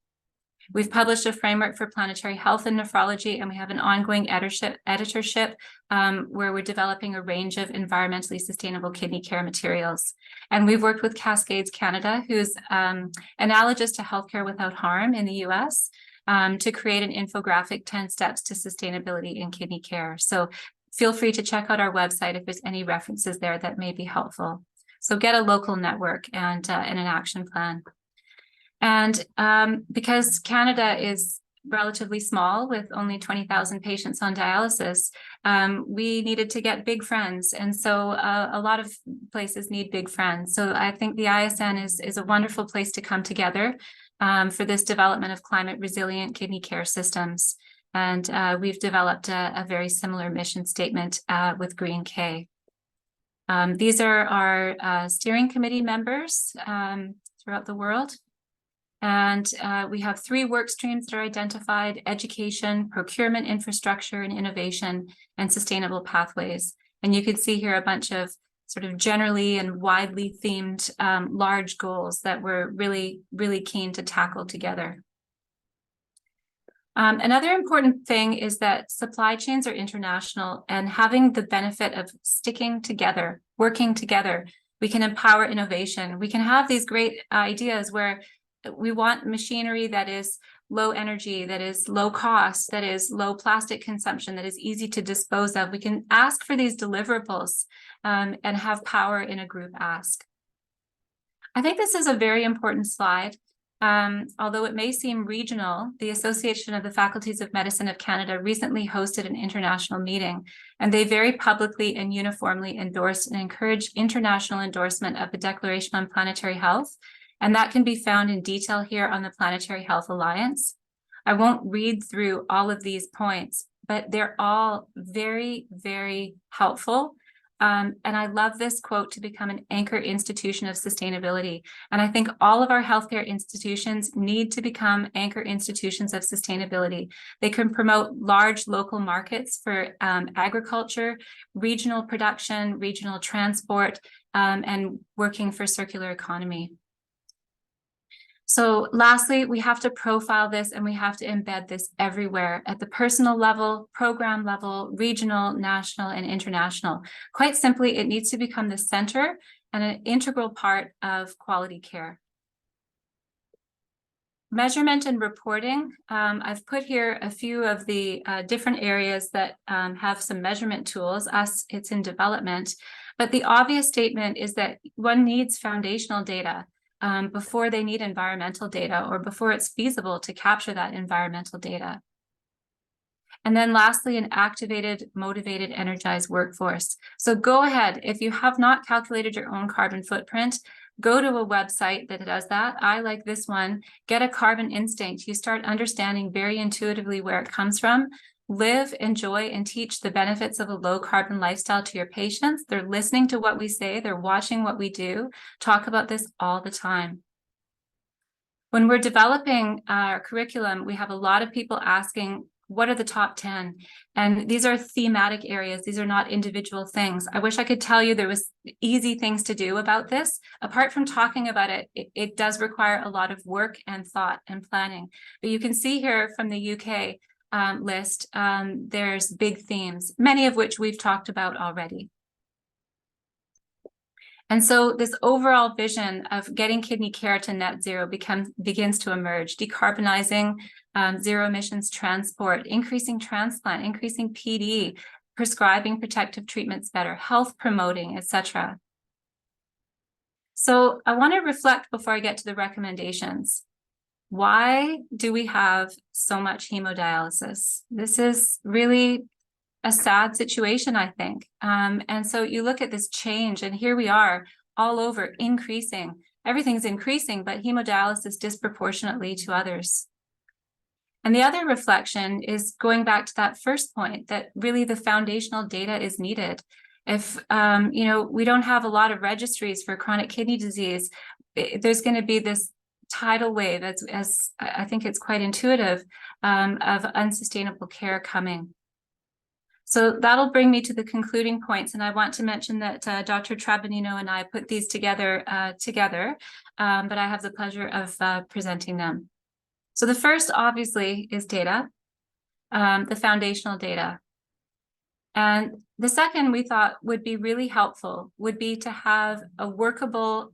S4: We've published a framework for planetary health and nephrology, and we have an ongoing editorship where we're developing a range of environmentally sustainable kidney care materials. And we've worked with Cascades Canada, who's analogous to Healthcare Without Harm in the US, to create an infographic 10 steps to sustainability in kidney care. So feel free to check out our website if there's any references there that may be helpful. So get a local network and an action plan. And because Canada is relatively small with only 20,000 patients on dialysis, we needed to get big friends. And so a lot of places need big friends. So I think the ISN is a wonderful place to come together for this development of climate resilient kidney care systems. And we've developed a very similar mission statement with Green K. These are our steering committee members throughout the world. And we have 3 work streams that are identified: education, procurement, infrastructure, and innovation, and sustainable pathways. And you can see here a bunch of sort of generally and widely themed large goals that we're really, really keen to tackle together. Another important thing is that supply chains are international, and having the benefit of sticking together, working together, we can empower innovation. We can have these great ideas where we want machinery that is low energy, that is low cost, that is low plastic consumption, that is easy to dispose of. We can ask for these deliverables and have power in a group ask. I think this is a very important slide. Although it may seem regional, the Association of the Faculties of Medicine of Canada recently hosted an international meeting, and they very publicly and uniformly endorsed and encouraged international endorsement of the Declaration on Planetary Health, and that can be found in detail here on the Planetary Health Alliance. I won't read through all of these points, but they're all very, very helpful. And I love this quote: to become an anchor institution of sustainability. And I think all of our healthcare institutions need to become anchor institutions of sustainability. They can promote large local markets for agriculture, regional production, regional transport, and working for circular economy. So lastly, we have to profile this, and we have to embed this everywhere at the personal level, program level, regional, national, and international. Quite simply, it needs to become the center and an integral part of quality care. Measurement and reporting. I've put here a few of the different areas that have some measurement tools. It's in development, but the obvious statement is that one needs foundational data before they need environmental data, or before it's feasible to capture that environmental data. And then lastly, an activated, motivated, energized workforce. So go ahead, if you have not calculated your own carbon footprint, go to a website that does that. I like this one. Get a carbon instinct. You start understanding very intuitively where it comes from. Live, enjoy, and teach the benefits of a low carbon lifestyle to your patients. They're listening to what we say. They're watching what we do. Talk about this all the time. When we're developing our curriculum, we have a lot of people asking, what are the top 10? And these are thematic areas. These are not individual things. I wish I could tell you there was easy things to do about this. Apart from talking about it, it does require a lot of work and thought and planning. But you can see here from the UK list, there's big themes, many of which we've talked about already. And so this overall vision of getting kidney care to net zero begins to emerge: decarbonizing, zero emissions transport, increasing transplant, increasing PD, prescribing protective treatments better, health promoting, etc. So I want to reflect before I get to the recommendations. Why do we have so much hemodialysis? This is really a sad situation, I think. And so you look at this change, and here we are all over increasing. Everything's increasing, but hemodialysis disproportionately to others. And the other reflection is going back to that first point, that really the foundational data is needed. If we don't have a lot of registries for chronic kidney disease, there's going to be this tidal wave, as I think it's quite intuitive, of unsustainable care coming. So that'll bring me to the concluding points, and I want to mention that Dr. Trabanino and I put these together, but I have the pleasure of presenting them. So the first, obviously, is data, the foundational data. And the second we thought would be really helpful would be to have a workable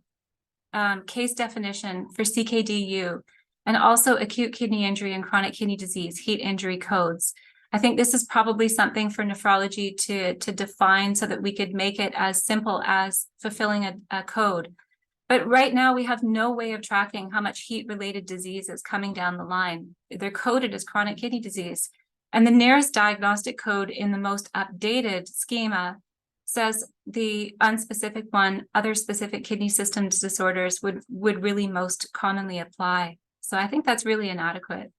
S4: case definition for CKDU, and also acute kidney injury and chronic kidney disease, heat injury codes. I think this is probably something for nephrology to define, so that we could make it as simple as fulfilling a code. But right now we have no way of tracking how much heat-related disease is coming down the line. They're coded as chronic kidney disease. And the nearest diagnostic code in the most updated schema says the unspecific one, other specific kidney systems disorders would really most commonly apply. So I think that's really inadequate.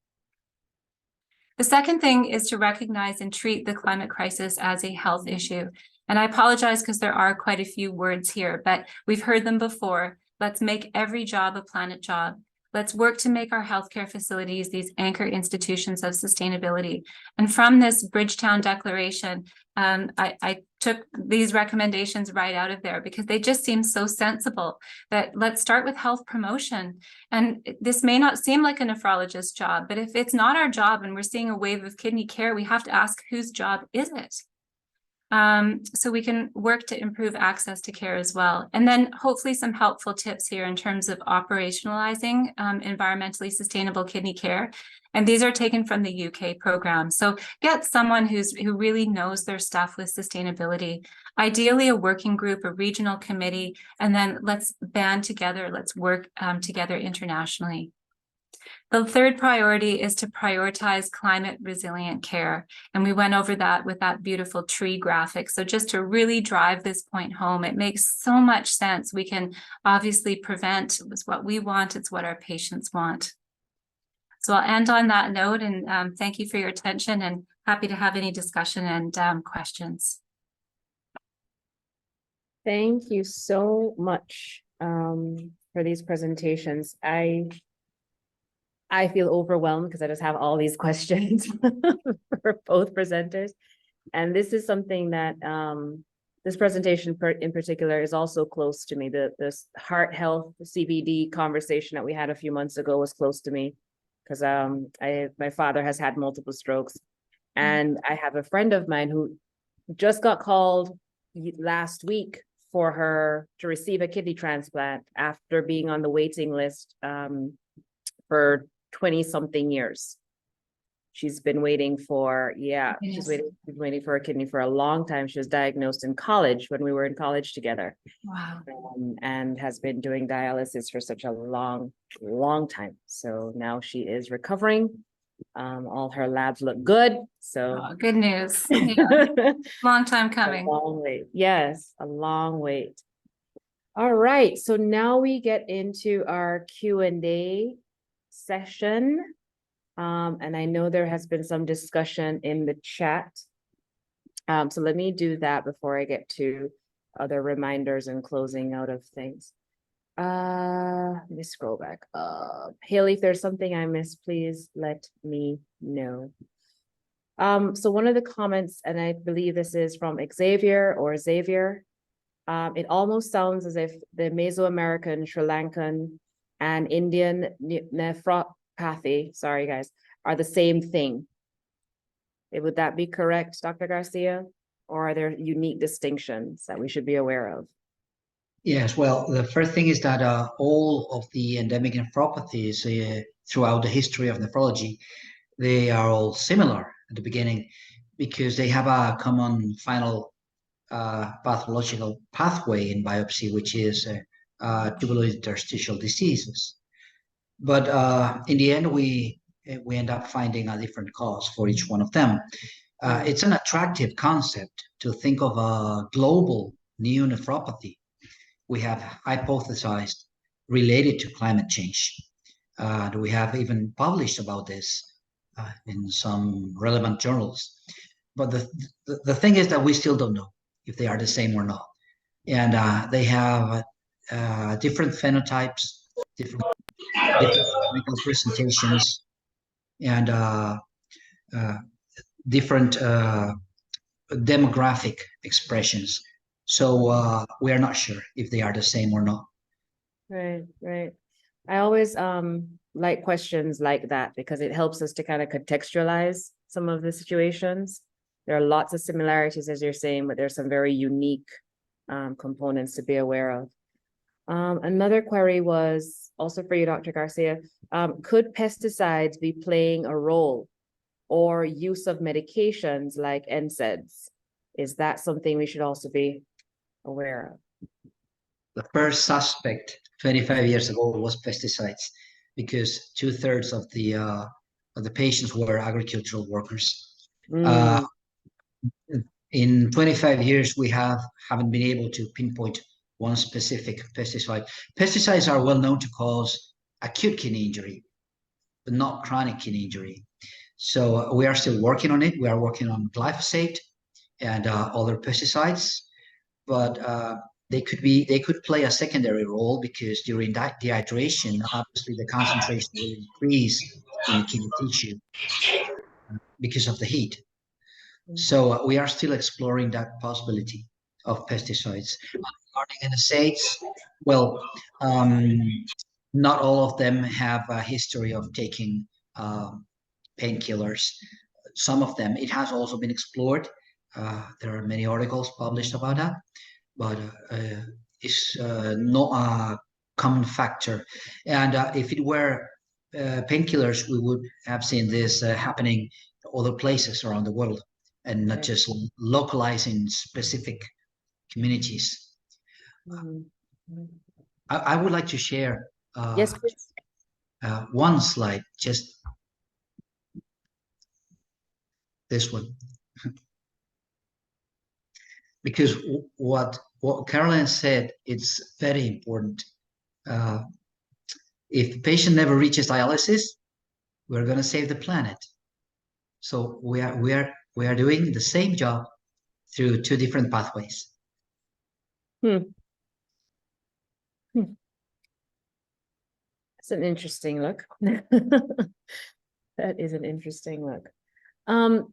S4: The second thing is to recognize and treat the climate crisis as a health issue. And I apologize because there are quite a few words here, but we've heard them before. Let's make every job a planet job. Let's work to make our healthcare facilities these anchor institutions of sustainability. And from this Bridgetown Declaration, I took these recommendations right out of there because they just seem so sensible that let's start with health promotion. And this may not seem like a nephrologist's job, but if it's not our job and we're seeing a wave of kidney care, we have to ask whose job is it? So we can work to improve access to care as well. And then hopefully some helpful tips here in terms of operationalizing environmentally sustainable kidney care. And these are taken from the UK program. So get someone who really knows their stuff with sustainability, ideally a working group, a regional committee, and then let's band together, let's work together internationally. The third priority is to prioritize climate resilient care. And we went over that with that beautiful tree graphic. So just to really drive this point home, it makes so much sense. We can obviously prevent. It's what we want. It's what our patients want. So I'll end on that note and thank you for your attention and happy to have any discussion and questions.
S1: Thank you so much for these presentations. I feel overwhelmed because I just have all these questions for both presenters. And this is something that this presentation in particular is also close to me. This heart health CVD conversation that we had a few months ago was close to me because my father has had multiple strokes. And I have a friend of mine who just got called last week for her to receive a kidney transplant after being on the waiting list for 20 something years. She's been waiting for, she's waiting for a kidney for a long time. She was diagnosed in college when we were in college together.
S4: Wow.
S1: And has been doing dialysis for such a long time. So now she is recovering. All her labs look good. So
S4: good news. Yeah. Long time coming.
S1: A long wait. Yes, a long wait. All right. So now we get into our Q&A session. And I know there has been some discussion in the chat. So let me do that before I get to other reminders and closing out of things. Let me scroll back up. Haley, if there's something I missed, please let me know. So one of the comments, and I believe this is from Xavier, it almost sounds as if the Mesoamerican, Sri Lankan, and Indian nephropathy, sorry guys, are the same thing. Would that be correct, Dr. Garcia? Or are there unique distinctions that we should be aware of?
S3: Yes, well, the first thing is that all of the endemic nephropathies throughout the history of nephrology, they are all similar at the beginning because they have a common final pathological pathway in biopsy, which is tubulointerstitial diseases. But in the end, we end up finding a different cause for each one of them. It's an attractive concept to think of a global new nephropathy we have hypothesized related to climate change. We have even published about this in some relevant journals. But the thing is that we still don't know if they are the same or not. And they have different phenotypes, different clinical presentations, and different demographic expressions. So we are not sure if they are the same or not.
S1: Right. I always like questions like that because it helps us to kind of contextualize some of the situations. There are lots of similarities, as you're saying, but there's some very unique components to be aware of. Another query was also for you, Dr. Garcia. Could pesticides be playing a role or use of medications like NSAIDs? Is that something we should also be aware of?
S3: The first suspect 25 years ago was pesticides because 2/3 of the patients were agricultural workers. In 25 years, we haven't been able to pinpoint one specific pesticide. Pesticides are well known to cause acute kidney injury, but not chronic kidney injury. So we are still working on it. We are working on glyphosate and other pesticides, but they could play a secondary role because during dehydration, obviously the concentration will increase in the kidney tissue because of the heat. So we are still exploring that possibility of pesticides. Regarding NSAIDs, well, not all of them have a history of taking painkillers. Some of them, it has also been explored. There are many articles published about that, but it's not a common factor. And if it were painkillers, we would have seen this happening in other places around the world and not just localizing specific communities. I would like to share
S1: Yes, please.
S3: one slide, just this one. Because what Caroline said, it's very important. If the patient never reaches dialysis, we're going to save the planet. So we are doing the same job through two different pathways.
S1: That's an interesting look. That is an interesting look.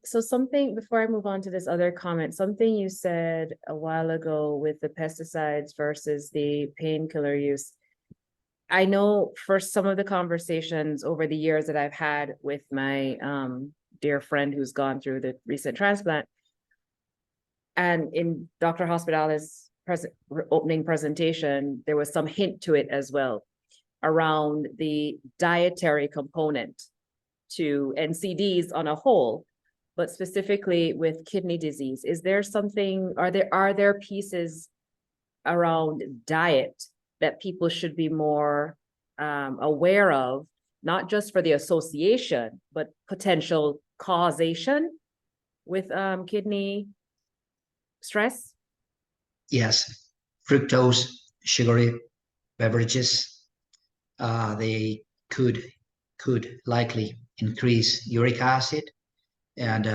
S1: So something, before I move on to this other comment, something you said a while ago with the pesticides versus the painkiller use. I know for some of the conversations over the years that I've had with my dear friend who's gone through the recent transplant, and in Dr. Hospitale's opening presentation, there was some hint to it as well around the dietary component to NCDs on a whole, but specifically with kidney disease. Is there something, are there pieces around diet that people should be more aware of, not just for the association, but potential causation with kidney stress?
S3: Yes, fructose, sugary beverages, they could likely increase uric acid and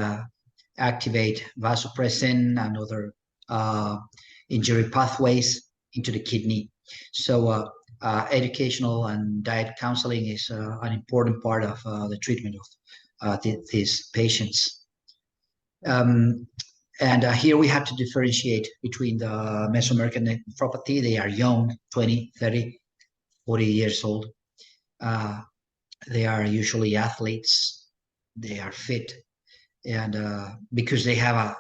S3: activate vasopressin and other injury pathways into the kidney. So educational and diet counseling is an important part of the treatment of these patients. And here we have to differentiate between the Mesoamerican nephropathy. They are young, 20, 30, 40 years old. They are usually athletes. They are fit. And because they have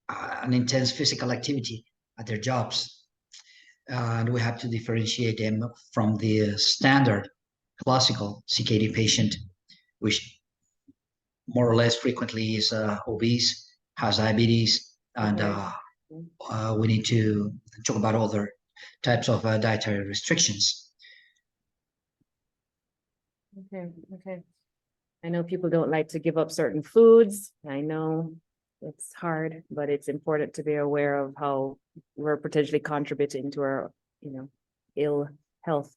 S3: an intense physical activity at their jobs. And we have to differentiate them from the standard classical CKD patient, which more or less frequently is obese, has diabetes, and we need to talk about other types of dietary restrictions.
S1: Okay. I know people don't like to give up certain foods. I know it's hard, but it's important to be aware of how we're potentially contributing to our, ill health.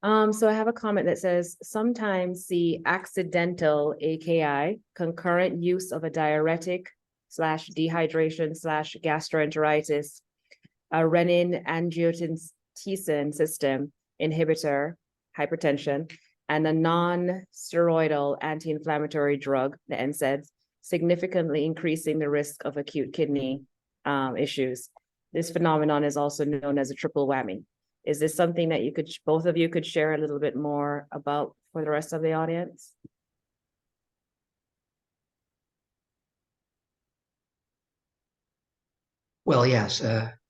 S1: So I have a comment that says, sometimes the accidental AKI, concurrent use of a diuretic / dehydration / gastroenteritis, a renin-angiotensin system inhibitor, hypertension, and a non-steroidal anti-inflammatory drug, the NSAIDs, significantly increasing the risk of acute kidney issues. This phenomenon is also known as a triple whammy. Is this something that both of you could share a little bit more about for the rest of the audience?
S3: Well, yes,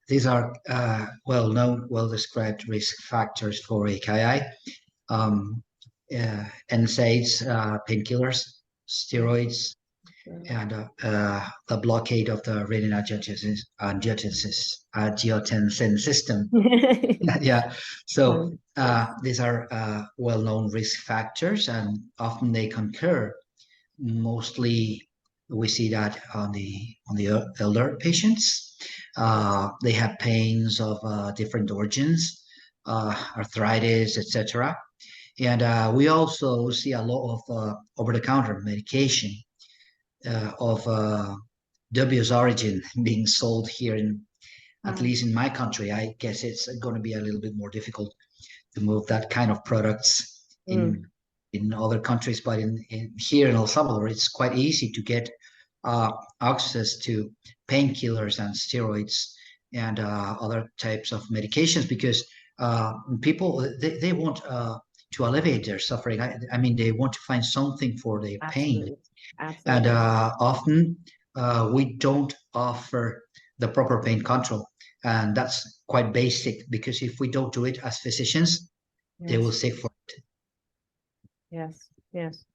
S3: these are well-known, well-described risk factors for AKI. NSAIDs, painkillers, steroids, and the blockade of the renin-angiotensin system. Yeah, so these are well-known risk factors, and often they concur. Mostly, we see that on the elder patients. They have pains of different organs, arthritis, etc. And we also see a lot of over-the-counter medication of dubious origin being sold here at least in my country. I guess it's going to be a little bit more difficult to move that kind of products in other countries, but here in El Salvador, it's quite easy to get access to painkillers and steroids and other types of medications, because people, they want to alleviate their suffering. I mean, they want to find something for their pain.
S1: Absolutely.
S3: And
S1: Absolutely.
S3: often we don't offer the proper pain control. And that's quite basic, because if we don't do it as physicians, they will
S1: Yes.
S3: seek for it.
S1: Yes. Yes.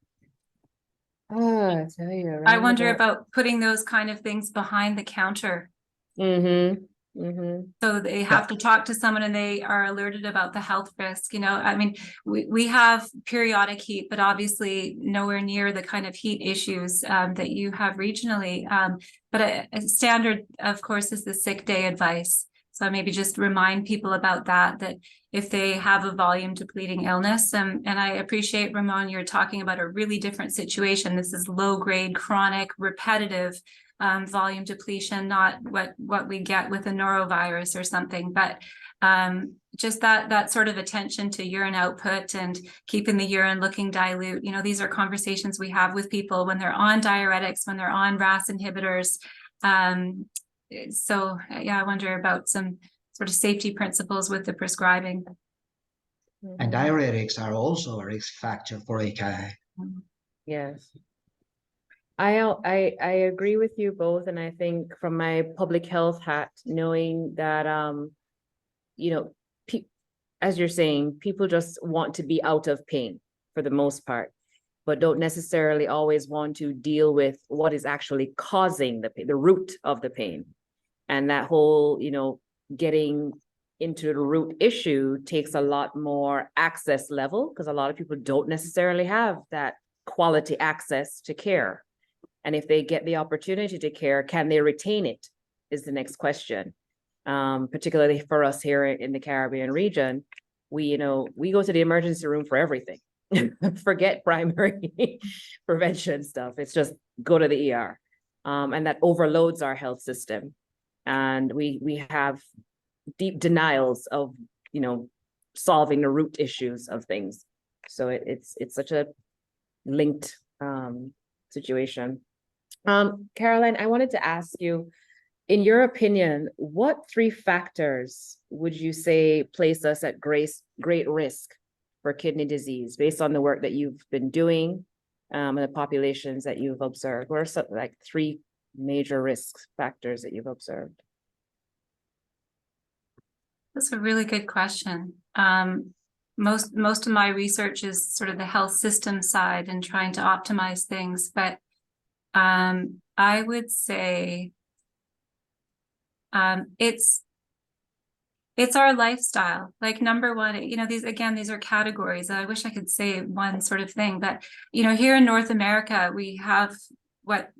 S1: Oh, I tell you,
S4: I
S1: right
S4: wonder about putting those kind of things behind the counter.
S1: Mm-hmm. Mm-hmm.
S4: So they have to talk to someone and they are alerted about the health risk. You know, I mean, we have periodic heat, but obviously nowhere near the kind of heat issues that you have regionally. But a standard, of course, is the sick day advice. So maybe just remind people about that if they have a volume depleting illness, and I appreciate, Ramon, you're talking about a really different situation. This is low grade, chronic, repetitive volume depletion, not what we get with a norovirus or something, but just that sort of attention to urine output and keeping the urine looking dilute. You know, these are conversations we have with people when they're on diuretics, when they're on RAS inhibitors. So yeah, I wonder about some sort of safety principles with the prescribing.
S3: And diuretics are also a risk factor for AKI.
S1: Yes. I agree with you both, and I think from my public health hat, knowing that you know, as you're saying, people just want to be out of pain for the most part, but don't necessarily always want to deal with what is actually causing the pain, the root of the pain. And that whole, you know, getting into the root issue takes a lot more access level, because a lot of people don't necessarily have that quality access to care. And if they get the opportunity to care, can they retain it is the next question. Particularly for us here in the Caribbean region, we go to the emergency room for everything. Forget primary prevention stuff. It's just go to the ER. And that overloads our health system. And we have deep denials of, you know, solving the root issues of things. So it's such a linked situation. Caroline, I wanted to ask you, in your opinion, what 3 factors would you say place us at great risk for kidney disease based on the work that you've been doing and the populations that you've observed? What are some, like 3 major risk factors that you've observed?
S4: That's a really good question. Most of my research is sort of the health system side and trying to optimize things, but I would say it's our lifestyle. Like number one, you know, these are categories. I wish I could say one sort of thing, but you know, here in North America, we have what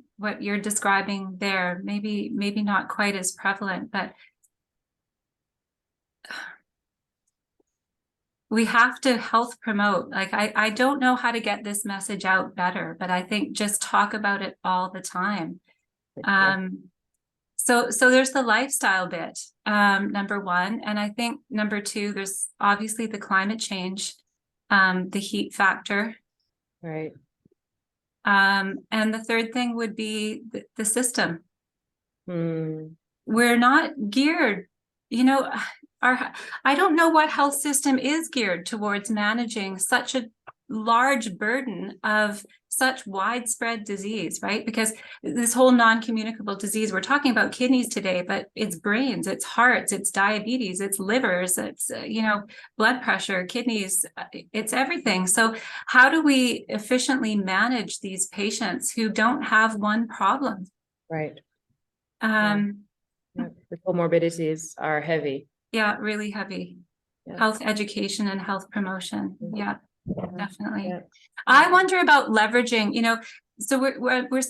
S4: you're describing there, maybe not quite as prevalent, but we have to health promote. Like I don't know how to get this message out better, but I think just talk about it all the time. So there's the lifestyle bit, number one. And I think number 2, there's obviously the climate change, the heat factor.
S1: Right.
S4: And the third thing would be the system. We're not geared, you know, I don't know what health system is geared towards managing such a large burden of such widespread disease, right? Because this whole non-communicable disease, we're talking about kidneys today, but it's brains, it's hearts, it's diabetes, it's livers, it's, you know, blood pressure, kidneys, it's everything. So how do we efficiently manage these patients who don't have one problem?
S1: Right.
S4: The
S1: comorbidities are heavy.
S4: Yeah, really heavy.
S1: Yeah.
S4: Health education and health promotion. Yeah, definitely.
S1: Yeah.
S4: I wonder about leveraging, you know, so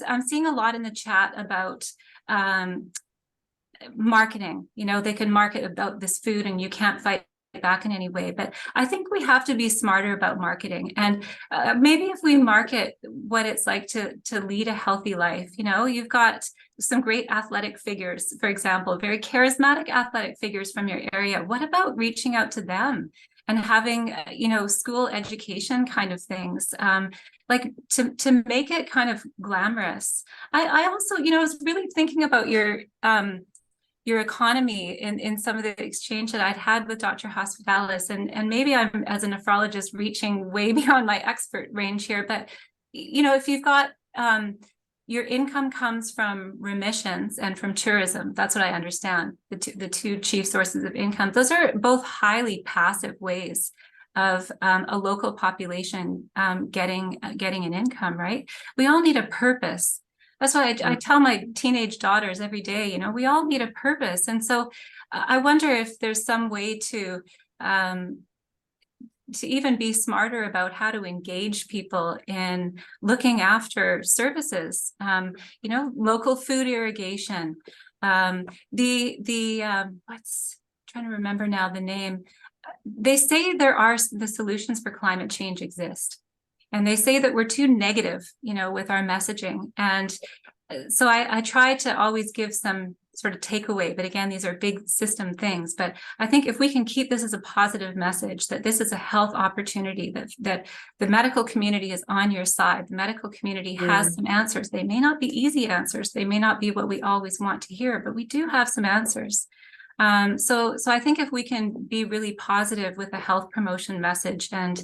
S4: I'm seeing a lot in the chat about marketing. You know, they can market about this food and you can't fight back in any way, but I think we have to be smarter about marketing. And maybe if we market what it's like to lead a healthy life, you know, you've got some great athletic figures, for example, very charismatic athletic figures from your area. What about reaching out to them and having, school education kind of things, like to make it kind of glamorous. I also, was really thinking about your economy in some of the exchange that I'd had with Dr. Hospitalis, and maybe I'm, as a nephrologist, reaching way beyond my expert range here, but if you've got your income comes from remissions and from tourism. That's what I understand, the two chief sources of income. Those are both highly passive ways of a local population getting an income, right? We all need a purpose. That's why I tell my teenage daughters every day, we all need a purpose. And so I wonder if there's some way to even be smarter about how to engage people in looking after services, local food irrigation, what's trying to remember now the name. They say the solutions for climate change exist. And they say that we're too negative, with our messaging. And so I try to always give some sort of takeaway, but again, these are big system things. But I think if we can keep this as a positive message, that this is a health opportunity, that the medical community is on your side, the medical community has some answers. They may not be easy answers. They may not be what we always want to hear, but we do have some answers. So I think if we can be really positive with a health promotion message and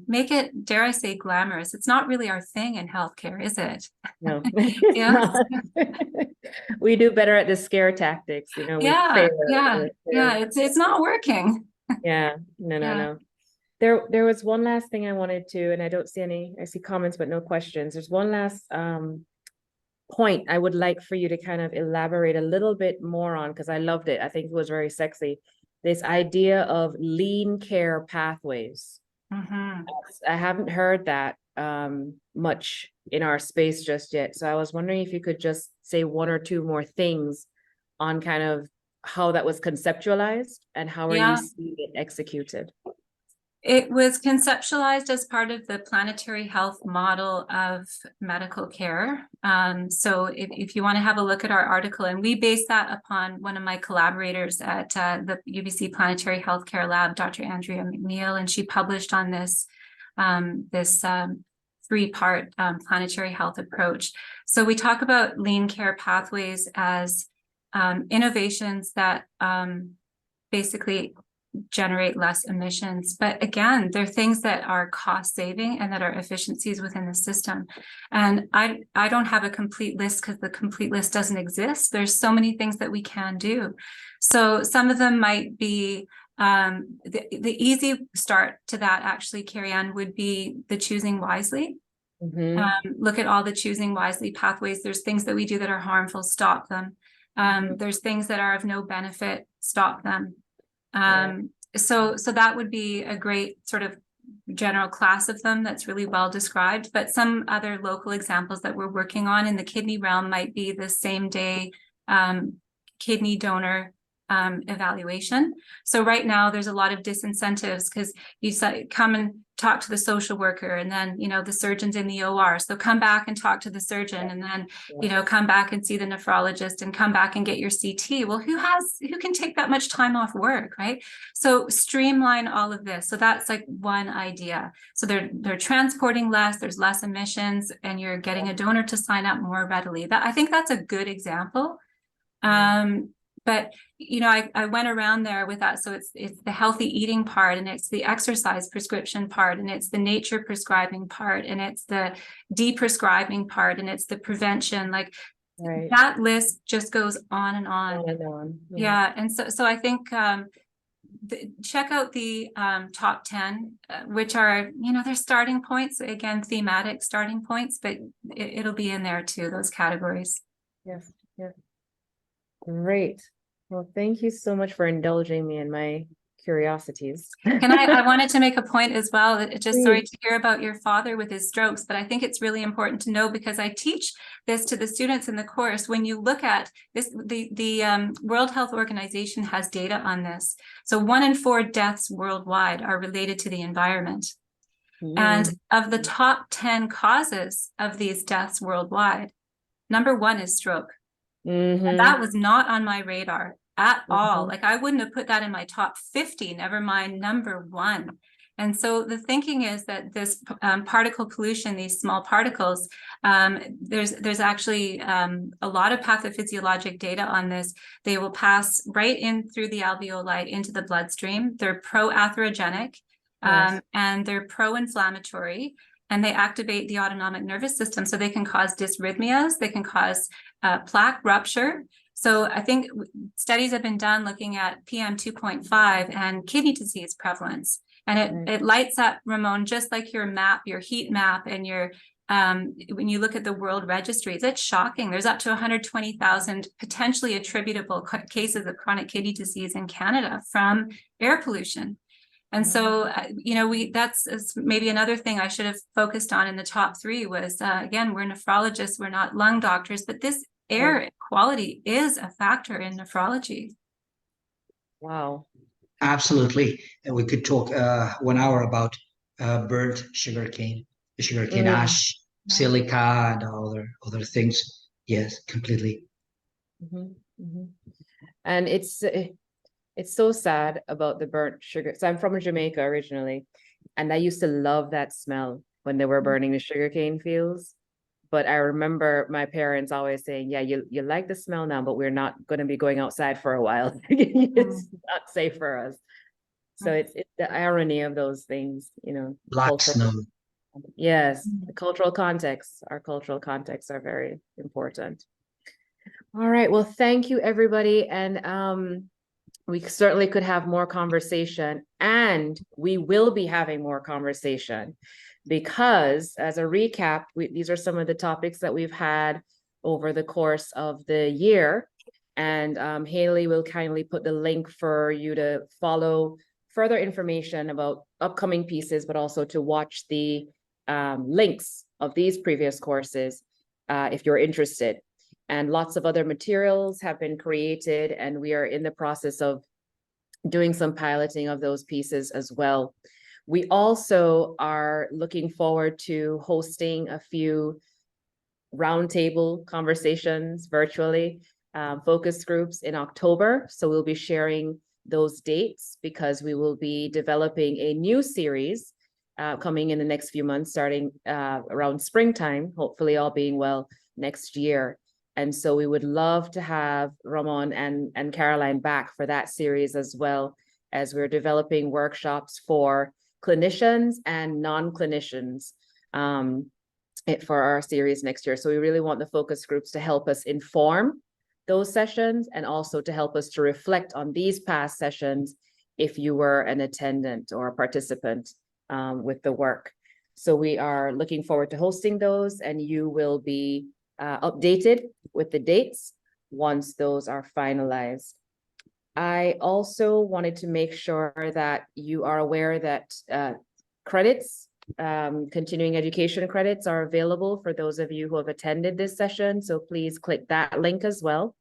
S4: make it, dare I say, glamorous. It's not really our thing in healthcare, is it?
S1: No.
S4: Yeah.
S1: We do better at the scare tactics, we
S4: Yeah.
S1: fail.
S4: It's not working.
S1: Yeah, no. There was one last thing I wanted to, and I don't see any, I see comments, but no questions. There's one last point I would like for you to kind of elaborate a little bit more on, because I loved it. I think it was very sexy. This idea of lean care pathways.
S4: Mm-hmm.
S1: I haven't heard that much in our space just yet. So I was wondering if you could just say one or two more things on kind of how that was conceptualized and how are you seeing it executed?
S4: It was conceptualized as part of the planetary health model of medical care. So if you want to have a look at our article, and we based that upon one of my collaborators at the UBC Planetary Healthcare Lab, Dr. Andrea McNeil, and she published on this three-part planetary health approach. So we talk about lean care pathways as innovations that basically generate less emissions. But again, they're things that are cost saving and that are efficiencies within the system. And I don't have a complete list because the complete list doesn't exist. There's so many things that we can do. So some of them might be the easy start to that, actually, Carrie Ann, would be the choosing wisely.
S1: Mm-hmm.
S4: Look at all the choosing wisely pathways. There's things that we do that are harmful, stop them. There's things that are of no benefit, stop them. So that would be a great sort of general class of them that's really well described. But some other local examples that we're working on in the kidney realm might be the same day kidney donor evaluation. So right now there's a lot of disincentives because you come and talk to the social worker, and then the surgeon's in the OR, so come back and talk to the surgeon, and then come back and see the nephrologist, and come back and get your CT. Well, who can take that much time off work, right? So streamline all of this. So that's like one idea. So they're transporting less, there's less emissions, and you're getting a donor to sign up more readily. I think that's a good example. But I went around there with that. So it's the healthy eating part, and it's the exercise prescription part, and it's the nature prescribing part, and it's the de-prescribing part, and it's the prevention. Like that list just goes on and on. Yeah. And so I think check out the top 10, which are, they're starting points, again, thematic starting points, but it'll be in there too, those categories.
S1: Yes. Yeah. Great. Well, thank you so much for indulging me in my curiosities.
S4: And I wanted to make a point as well, just sorry to hear about your father with his strokes, but I think it's really important to know, because I teach this to the students in the course. When you look at this, the World Health Organization has data on this. So 1 in 4 deaths worldwide are related to the environment. And of the top 10 causes of these deaths worldwide, number 1 is stroke. And that was not on my radar at all.
S1: Mhm.
S4: Like I wouldn't have put that in my top 50, never mind number 1. And so the thinking is that this particle pollution, these small particles, there's actually a lot of pathophysiologic data on this. They will pass right in through the alveoli into the bloodstream. They're pro-atherogenic,
S1: Yes.
S4: and they're pro-inflammatory, and they activate the autonomic nervous system. So they can cause dysrhythmias, they can cause plaque rupture. So I think studies have been done looking at PM 2.5 and kidney disease prevalence. And it lights up, Ramon, just like your map, your heat map, and your when you look at the world registries, it's shocking. There's up to 120,000 potentially attributable cases of chronic kidney disease in Canada from air pollution. And so, you know, that's maybe another thing I should have focused on in the top 3 was, again, we're nephrologists, we're not lung doctors, but this air quality is a factor in nephrology.
S1: Wow.
S3: Absolutely. And we could talk 1 hour about burnt sugarcane, the sugarcane ash, silica, and other things. Yes, completely.
S1: Mhm, mhm. And it's so sad about the burnt sugar. So I'm from Jamaica originally, and I used to love that smell when they were burning the sugarcane fields. But I remember my parents always saying, yeah, you like the smell now, but we're not going to be going outside for a while. It's not safe for us. So it's the irony of those things, you know,
S3: Black snow.
S1: Yes, the cultural context, our cultural contexts are very important. All right, well, thank you, everybody. And we certainly could have more conversation, and we will be having more conversation because, as a recap, these are some of the topics that we've had over the course of the year. And Haley will kindly put the link for you to follow further information about upcoming pieces, but also to watch the links of these previous courses if you're interested. And lots of other materials have been created, and we are in the process of doing some piloting of those pieces as well. We also are looking forward to hosting a few roundtable conversations virtually, focus groups in October. So we'll be sharing those dates because we will be developing a new series coming in the next few months, starting around springtime, hopefully all being well next year. And so we would love to have Ramon and Caroline back for that series, as well as we're developing workshops for clinicians and non-clinicians for our series next year. So we really want the focus groups to help us inform those sessions and also to help us to reflect on these past sessions if you were an attendant or a participant with the work. So we are looking forward to hosting those, and you will be updated with the dates once those are finalized. I also wanted to make sure that you are aware that credits, continuing education credits, are available for those of you who have attended this session. So please click that link as well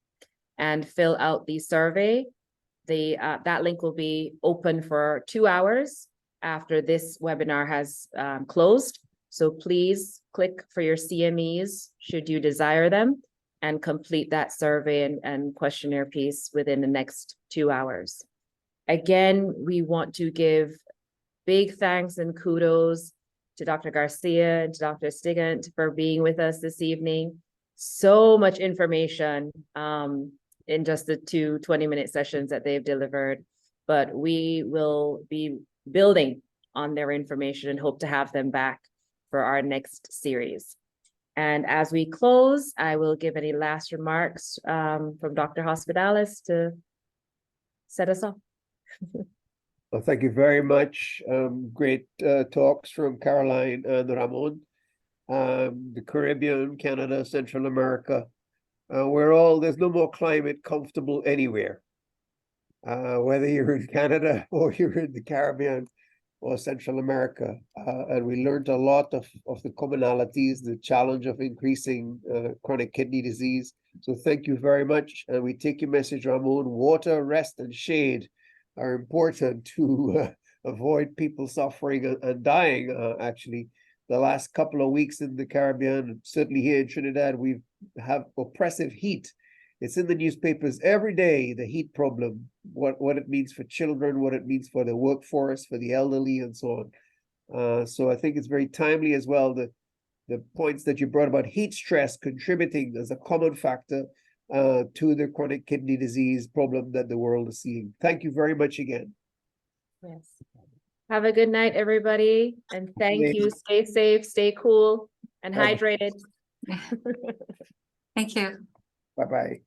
S1: and fill out the survey. That link will be open for 2 hours after this webinar has closed. So please click for your CMEs should you desire them, and complete that survey and questionnaire piece within the next 2 hours. Again, we want to give big thanks and kudos to Dr. Garcia and to Dr. Stigant for being with us this evening. So much information in just the 2 20-minute sessions that they've delivered, but we will be building on their information and hope to have them back for our next series. And as we close, I will give any last remarks from Dr. Hospitalis to set us off.
S2: Well, thank you very much. Great talks from Caroline and Ramon. The Caribbean, Canada, Central America. There's no more climate comfortable anywhere. Whether you're in Canada or you're in the Caribbean or Central America. And we learned a lot of the commonalities, the challenge of increasing chronic kidney disease. So thank you very much. And we take your message, Ramon. Water, rest, and shade are important to avoid people suffering and dying. Actually, the last couple of weeks in the Caribbean, certainly here in Trinidad, we have oppressive heat. It's in the newspapers every day, the heat problem, what it means for children, what it means for the workforce, for the elderly, and so on. So I think it's very timely as well, the points that you brought about heat stress contributing as a common factor to the chronic kidney disease problem that the world is seeing. Thank you very much again.
S1: Yes. Have a good night, everybody, and thank
S2: Yes.
S1: you. Stay safe, stay cool, and
S2: Bye-bye.
S1: hydrated.
S4: Thank you.
S2: Bye-bye.